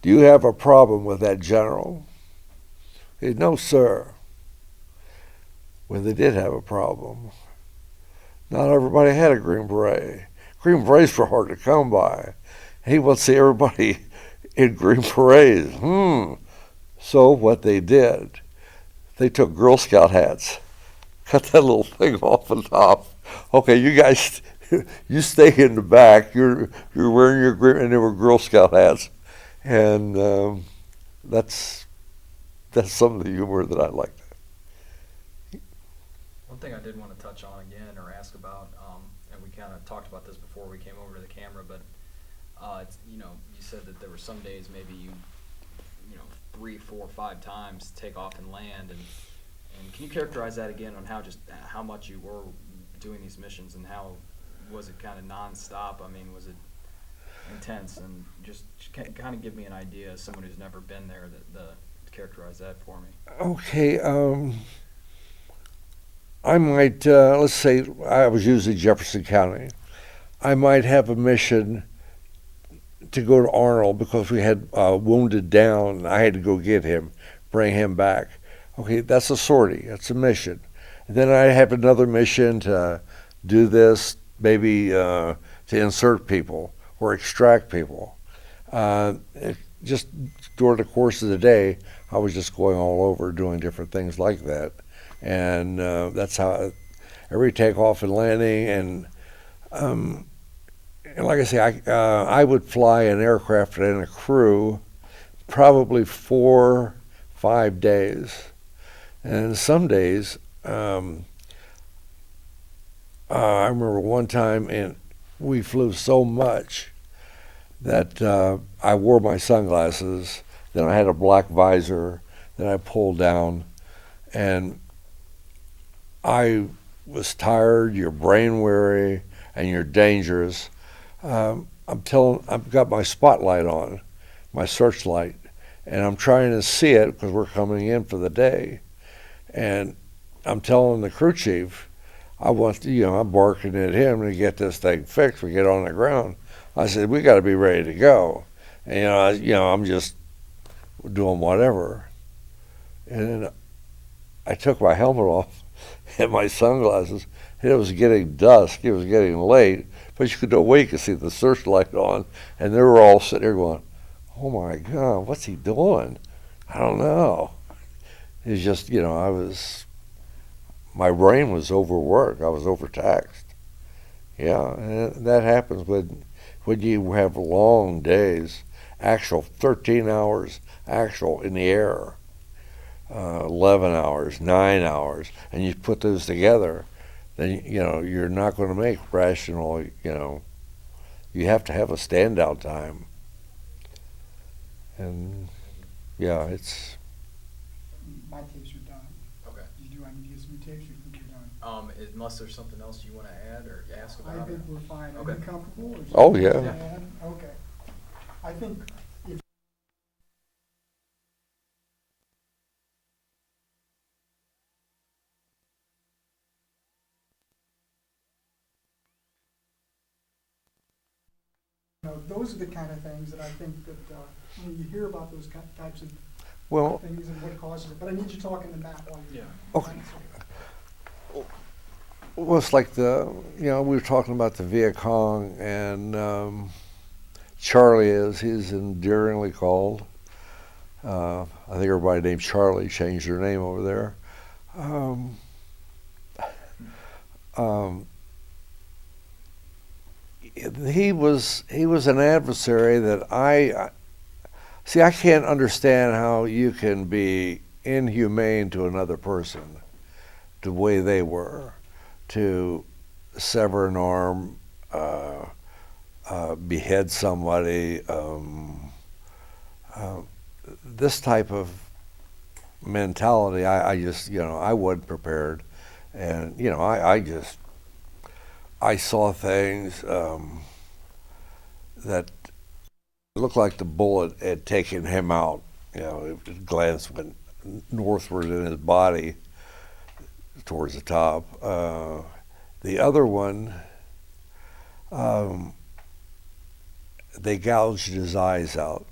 Do you have a problem with that, General? He said, no, sir. Well, they did have a problem. Not everybody had a green beret. Green berets were hard to come by. He wants to see everybody in green berets. So what they did, they took Girl Scout hats, cut that little thing off the top. Okay, you guys, you stay in the back. You're wearing your green, and they were Girl Scout hats, and that's some of the humor that I liked. One thing I did want to touch on again or ask about, and we kind of talked about this before we came over to the camera, but you said that there were some days maybe you 3, 4, 5 times take off and land, and can you characterize that again on how much you were doing these missions, and how was it kind of nonstop? I mean, was it intense? And just kind of give me an idea as someone who's never been there to characterize that for me. Okay, I might, let's say I was usually Jefferson County. I might have a mission to go to Arnold because we had wounded down. I had to go get him, bring him back. Okay, that's a sortie. That's a mission. And then I have another mission to do this, maybe to insert people or extract people. Just during the course of the day, I was just going all over doing different things like that. And that's how every takeoff and landing, and like I say, I would fly an aircraft and a crew probably 4, 5 days, and some days I remember one time, and we flew so much that I wore my sunglasses, then I had a black visor, then I pulled down, and I was tired, you're brain weary, and you're dangerous. I've got my spotlight on, my searchlight, and I'm trying to see it because we're coming in for the day. And I'm telling the crew chief, I'm barking at him to get this thing fixed. We get on the ground. I said, we got to be ready to go. And, I'm just doing whatever. And then I took my helmet off and my sunglasses. And it was getting dusk. It was getting late. But you could see the searchlight on. And they were all sitting there going, oh my God, what's he doing? I don't know. It's just, my brain was overworked. I was overtaxed. Yeah, and that happens when you have long days, actual 13 hours, actual in the air, 11 hours, 9 hours, and you put those together, then, you're not going to make rational, you have to have a standout time. And, yeah, it's... My tapes are done. Okay. Do I need to get some new tapes, or you think you're done? Unless there's something else you want to add or ask about. I think we're fine. Are Okay. you comfortable? Or is Oh, there yeah. anything to add? Okay. I think if those are the kind of things that I think that you hear about those types of Well, things and what causes it. But I need you talking to Matt while you're Okay. Well, it's like we were talking about the Viet Cong, and Charlie he's endearingly called. I think everybody named Charlie changed their name over there. He was an adversary that I can't understand how you can be inhumane to another person the way they were, to sever an arm, behead somebody, this type of mentality. I just, I wasn't prepared, and I saw things that looked like the bullet had taken him out. The glance went northward in his body towards the top. The other one, they gouged his eyes out.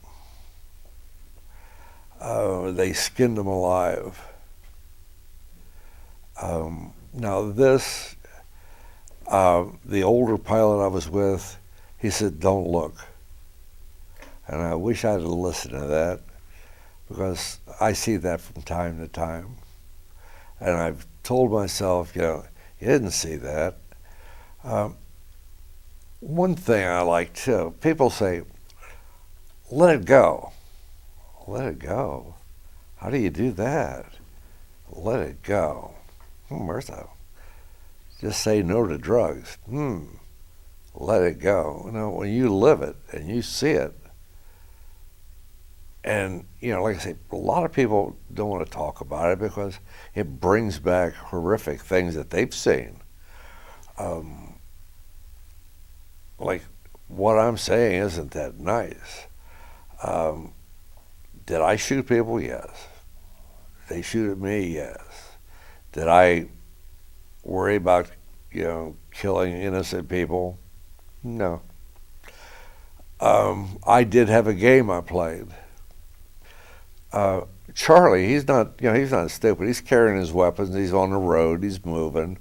They skinned him alive. Now this, the older pilot I was with, he said, "Don't look." And I wish I'd have listened to that, because I see that from time to time. And I've told myself, you didn't see that. One thing I like too, people say, let it go. Let it go? How do you do that? Let it go. Martha, just say no to drugs. Let it go. When you live it and you see it, and, like I say, a lot of people don't want to talk about it because it brings back horrific things that they've seen. Like, what I'm saying isn't that nice. Did I shoot people? Yes. Did they shoot at me? Yes. Did I worry about, killing innocent people? No. I did have a game I played. Charlie, he's not stupid. He's carrying his weapons. He's on the road. He's moving,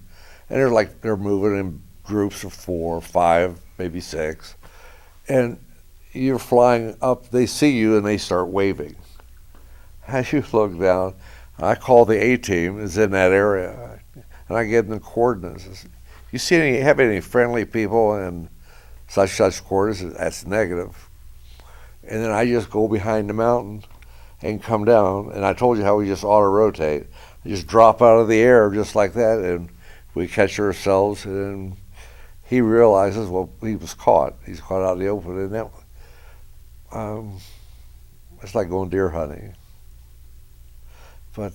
and they're moving in groups of 4, 5, maybe 6, and you're flying up. They see you and they start waving. As you look down, I call the A team is in that area, and I give them the coordinates. You have any friendly people in such coordinates? That's negative. And then I just go behind the mountain and come down, and I told you how we just auto-rotate. We just drop out of the air just like that, and we catch ourselves, and he realizes, well, he was caught. He's caught out in the open, and that it's like going deer hunting. But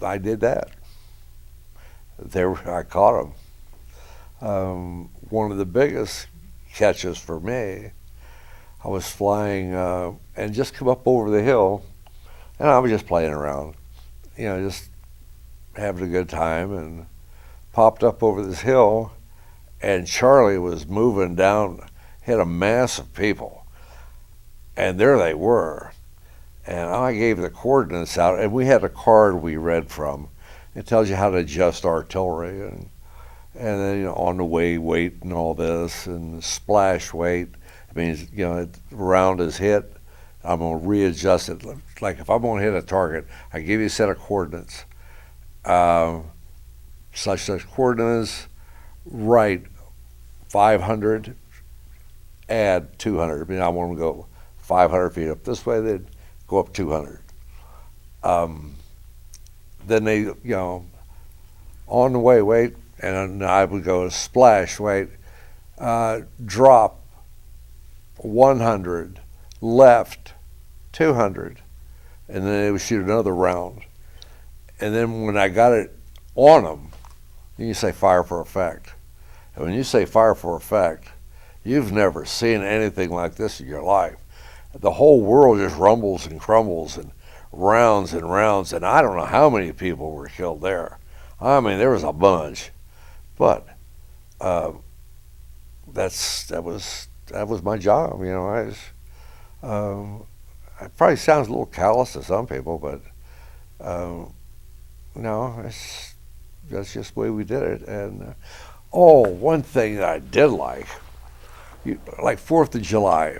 I did that. I caught him. One of the biggest catches for me, I was flying and just come up over the hill, and I was just playing around, just having a good time and popped up over this hill, and Charlie was moving down, had a mass of people, and there they were. And I gave the coordinates out, and we had a card we read from. It tells you how to adjust artillery, and then on the way weight and all this, and splash weight. It means the round is hit, I'm gonna readjust it. Like if I'm gonna hit a target, I give you a set of coordinates. Such coordinates, right 500, add 200. I mean, I want to go 500 feet up this way, they'd go up 200. Then they, on the way, wait, and I would go splash, wait, drop 100, left 200, and then they would shoot another round. And then when I got it on them, you say fire for effect. And when you say fire for effect, you've never seen anything like this in your life. The whole world just rumbles and crumbles and rounds, and I don't know how many people were killed there. I mean, there was a bunch, but that was my job. It probably sounds a little callous to some people, but no, that's just the way we did it. And one thing that I did like 4th of July,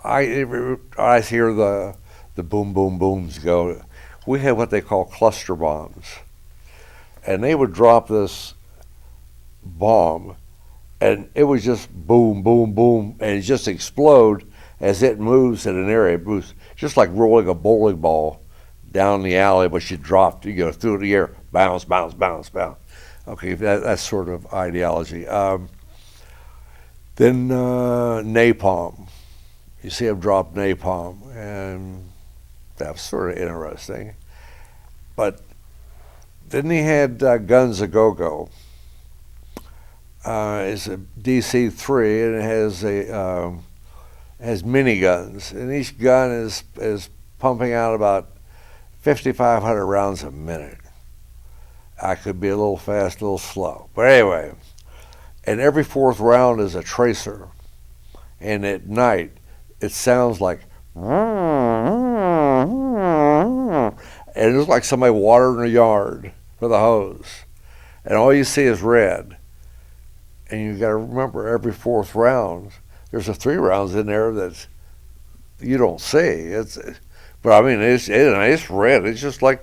I hear the boom, boom, booms go. We had what they call cluster bombs. And they would drop this bomb, and it would just boom, boom, boom, and it just explode as it moves in an area. It moves just like rolling a bowling ball down the alley, but you dropped, through the air, bounce, bounce, bounce, bounce. Okay, that's sort of ideology. Then napalm. You see him drop napalm, and that was sort of interesting. But then he had Guns A Go-Go. It's a DC-3, and it has miniguns, and each gun is pumping out about 5,500 rounds a minute. I could be a little fast, a little slow, but anyway. And every 4th round is a tracer, and at night it sounds like, and it's like somebody watering a yard with a hose, and all you see is red. And you got to remember, every 4th round, there's 3 rounds in there that you don't see. But I mean, it's red. It's just like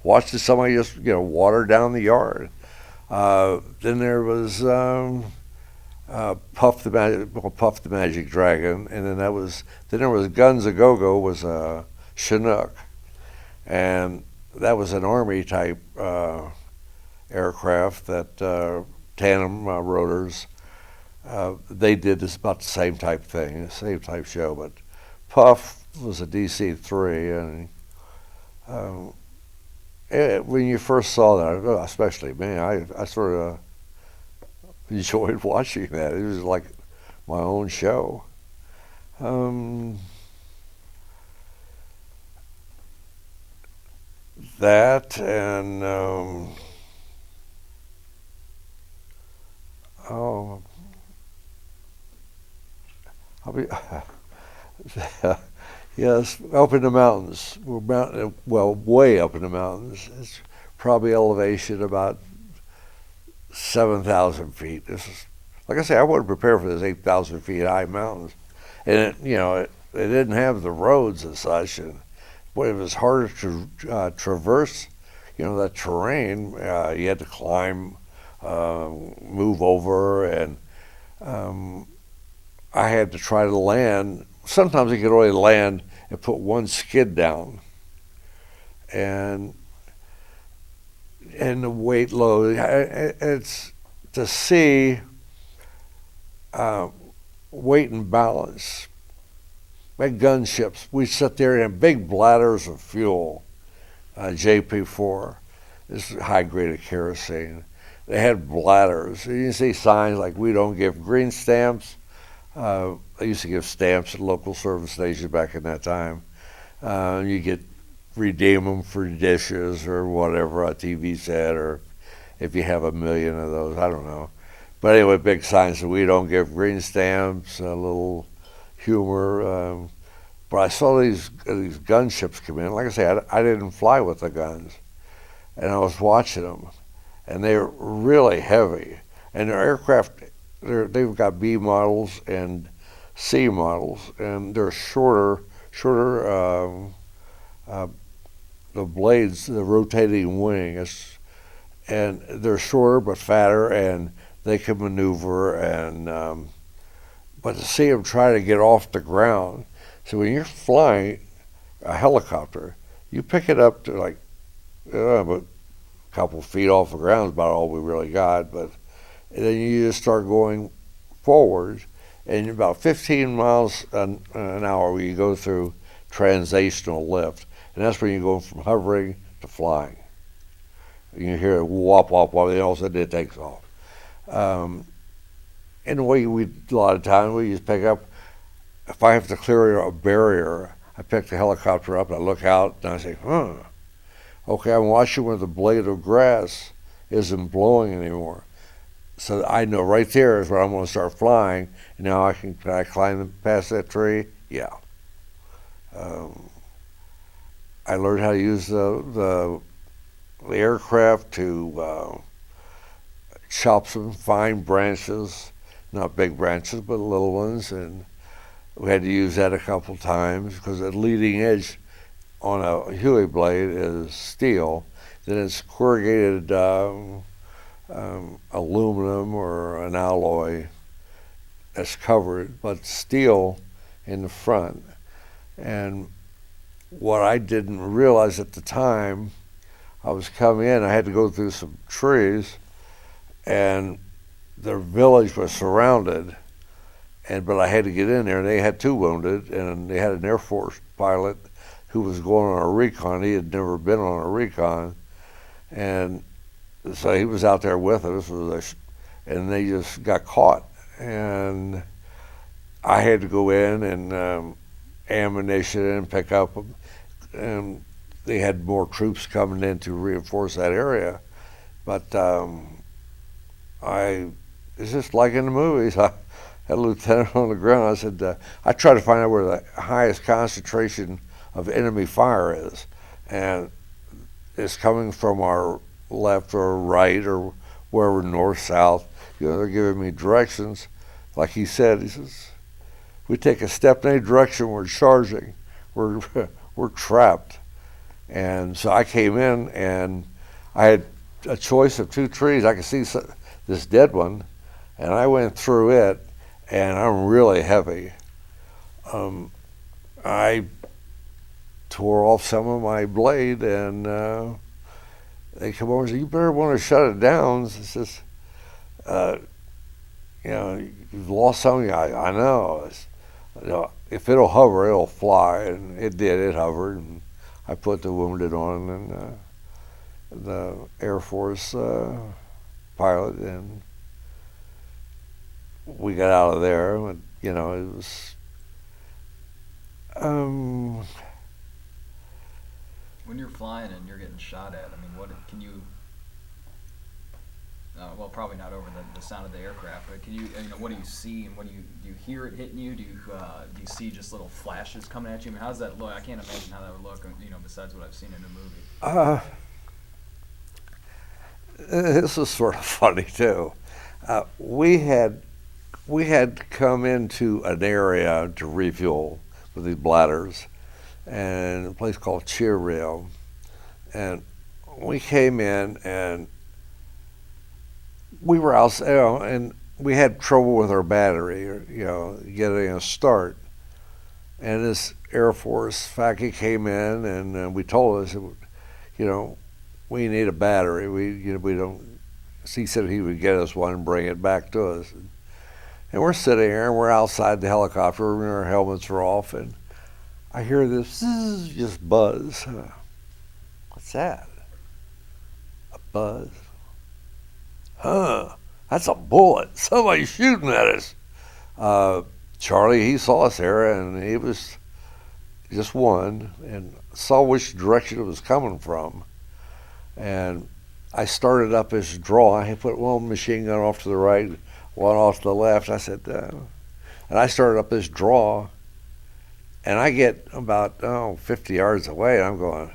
watching somebody just water down the yard. Then there was Puff the Magic Dragon, and then there was Guns A Go-Go was Chinook, and that was an Army type aircraft that tandem rotors. They did this about the same type thing, the same type show, but Puff was a DC-3, and when you first saw that, especially me, I sort of enjoyed watching that. It was like my own show. That and I'll be yes, up in the mountains. We're way up in the mountains. It's probably elevation about 7,000 feet. This is, like I say, I wasn't prepared for this 8,000 feet high mountains, and it didn't have the roads and such, and boy, it was harder to traverse. That terrain. You had to climb, move over, and I had to try to land. Sometimes you could only land and put one skid down, and the weight load. It's to see weight and balance. Big gunships. We sit there in big bladders of fuel, JP4. This is high grade of kerosene. They had bladders. You see signs like "We don't give green stamps." They used to give stamps at local service stations back in that time. You get redeem them for dishes or whatever a TV set, or if you have 1,000,000 of those, I don't know. But anyway, big signs that we don't give green stamps, a little humor. But I saw these gunships come in. Like I say, I didn't fly with the guns, and I was watching them, and they're really heavy. And their aircraft, they've got B models and C models, and they're shorter. The blades, the rotating wing, and they're shorter but fatter, and they can maneuver. And but to see them try to get off the ground, so when you're flying a helicopter, you pick it up to like about a couple feet off the ground is about all we really got, but then you just start going forward, and about 15 miles an hour you go through translational lift, and that's when you go from hovering to flying. You hear it whop, whop, whop, and all of a sudden it takes off. And the way a lot of times we just pick up, if I have to clear a barrier, I pick the helicopter up and I look out and I say, okay, I'm watching where the blade of grass isn't blowing anymore. So I know right there is where I'm going to start flying. And now can I climb past that tree? Yeah. I learned how to use the aircraft to chop some fine branches, not big branches, but little ones, and we had to use that a couple times because the leading edge on a Huey blade is steel. Then it's corrugated aluminum or an alloy that's covered, but steel in the front. And what I didn't realize at the time, I was coming in, I had to go through some trees, and the village was surrounded, but I had to get in there, and they had 2 wounded, and they had an Air Force pilot who was going on a recon. He had never been on a recon, and so he was out there with us, and they just got caught. And I had to go in and ammunition and pick up them, and they had more troops coming in to reinforce that area. But it's just like in the movies. I had a lieutenant on the ground. I said, I tried to find out where the highest concentration of enemy fire is. And it's coming from our left or right or wherever, north, south. They're giving me directions. Like he said, he says, we take a step in any direction, we're charging. We're trapped. And so I came in and I had a choice of 2 trees. I could see this dead one, and I went through it, and I'm really heavy. I tore off some of my blade, and they come over and say, you better want to shut it down. It's just, you've lost something. I know. If it'll hover, it'll fly, and it did. It hovered, and I put the wounded on, and the Air Force pilot, and we got out of there. But, it was. When you're flying and you're getting shot at, I mean, what can you? Well, probably not over the sound of the aircraft, but can you? What do you see, and what do you hear it hitting you? Do you see just little flashes coming at you? I mean, how does that look? I can't imagine how that would look. Besides what I've seen in a movie. This is sort of funny too. We had come into an area to refuel with these bladders, and a place called Cheerrail, and we came in and we were out, and we had trouble with our battery, getting a start. And this Air Force faculty came in and we told us, we need a battery. We don't. He said he would get us one and bring it back to us. And we're sitting here and we're outside the helicopter and our helmets are off, and I hear this just buzz. What's that? A buzz. That's a bullet. Somebody's shooting at us. Charlie, he saw us there, and he was just one, and saw which direction it was coming from. And I started up this draw. I had put one machine gun off to the right, one off to the left. I said, and I started up this draw, and I get about 50 yards away, and I'm going,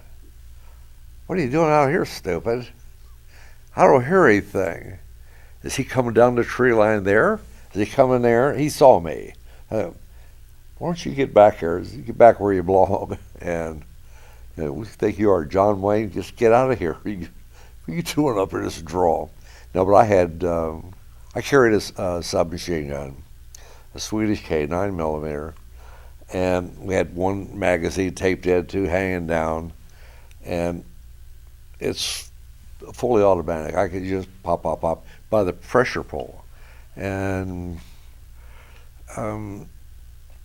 "What are you doing out here, stupid? I don't hear anything." Is he coming down the tree line there? Is he coming there? He saw me. Why don't you get back here? Get back where you belong. And we think you are John Wayne. Just get out of here. What are you doing up in this draw? No, but I carried a submachine gun, a Swedish K 9mm, and we had one magazine taped in, two hanging down, and it's fully automatic. I could just pop by the pressure pull, and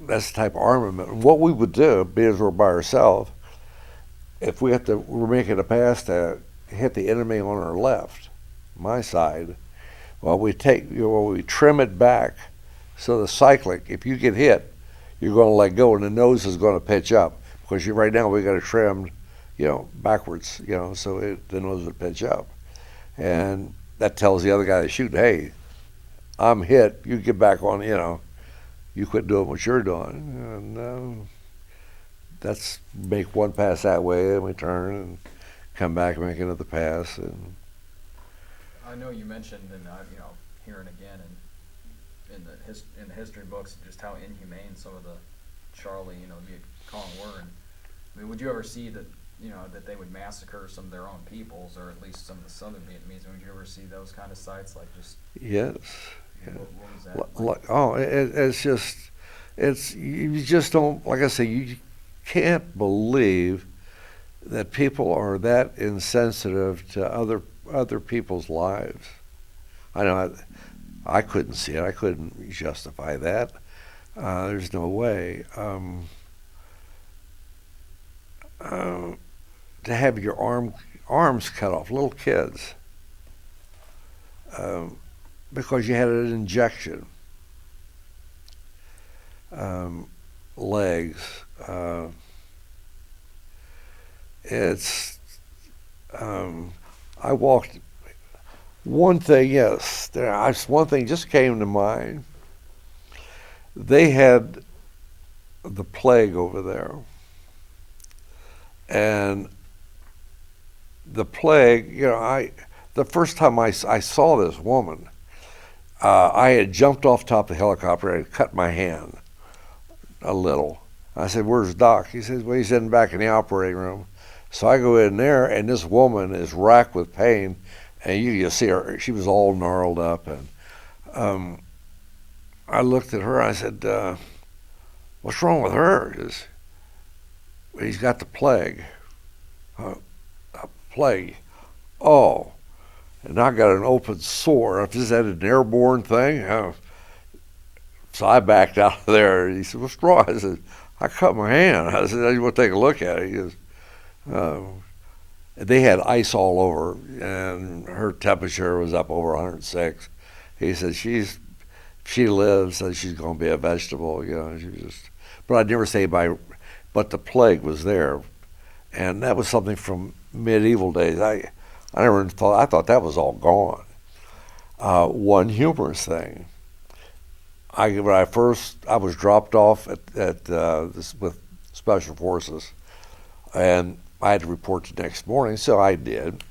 that's the type of armament. What we would do, being as we're by ourselves, if we're making a pass to hit the enemy on our left, my side, well, we trim it back so the cyclic, if you get hit, you're going to let go, and the nose is going to pitch up, because right now we got it trimmed, backwards, so the nose would pitch up, and that tells the other guy that's shooting, hey, I'm hit. You get back on. You quit doing what you're doing, and that's make one pass that way, and we turn and come back and make another pass. And I know you mentioned, and hearing again, in the history books, just how inhumane some of the Charlie, Viet Cong were. And I mean, would you ever see that, that they would massacre some of their own peoples, or at least some of the Southern Vietnamese? Would you ever see those kind of sites, like just? Yes. Yeah. What was that like? You just don't, like I say, you can't believe that people are that insensitive to other people's lives. I know I couldn't see it. I couldn't justify that. There's no way. To have your arms cut off, little kids, because you had an injection, legs. I walked. One thing, yes, one thing just came to mind. They had the plague over there, and the plague. The first time I saw this woman, I had jumped off top of the helicopter and cut my hand a little. I said, "Where's Doc?" He says, "Well, he's in back in the operating room." So I go in there, and this woman is racked with pain, and you see her. She was all gnarled up, and I looked at her. I said, "What's wrong with her?" He's got the plague. A plague. Oh, and I got an open sore. Is that an airborne thing? So I backed out of there. He said, "What's wrong?" I said, "I cut my hand." I said, "You want to take a look at it?" He goes, they had ice all over, and her temperature was up over 106. He said, she lives, so she's going to be a vegetable, but I'd never say but the plague was there, and that was something from medieval days. I thought that was all gone. One humorous thing. I was dropped off with Special Forces, and I had to report the next morning, so I did.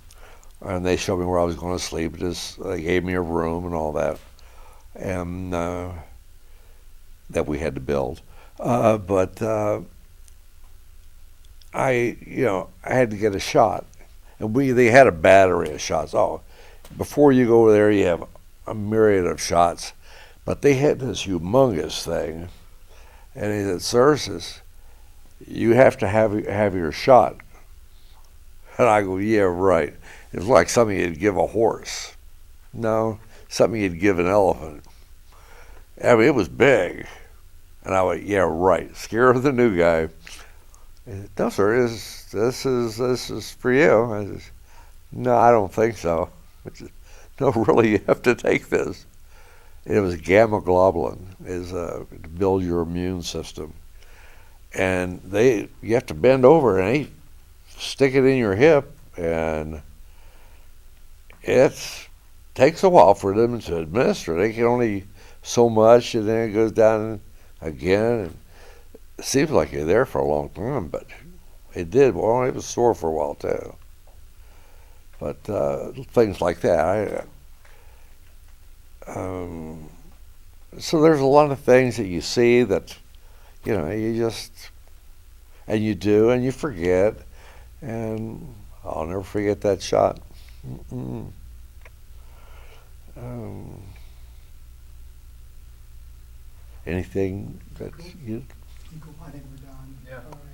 And they showed me where I was going to sleep. They gave me a room and all that, and that we had to build. But I had to get a shot, and they had a battery of shots. Oh, before you go there, you have a myriad of shots, but they had this humongous thing, and he said, "Sir, you have to have your shot." And I go, "Yeah, right." It was like something you'd give a horse. No, something you'd give an elephant. I mean, it was big. And I went, "Yeah, right." Scare the new guy. He said, "No, sir, this is for you." I said, "No, I don't think so." I said, "No, really, you have to take this." And it was gamma globulin, to build your immune system. and you have to bend over and they stick it in your hip, and it takes a while for them to administer. They can only so much, and then it goes down again. And it seems like you're there for a long time, but it did. Well, it was sore for a while too. But things like that. So there's a lot of things that you see that, you just, and you do, and you forget. And I'll never forget that shot. Mm-mm. Anything that Cool. you Cool. I think we're done. Yeah. All right.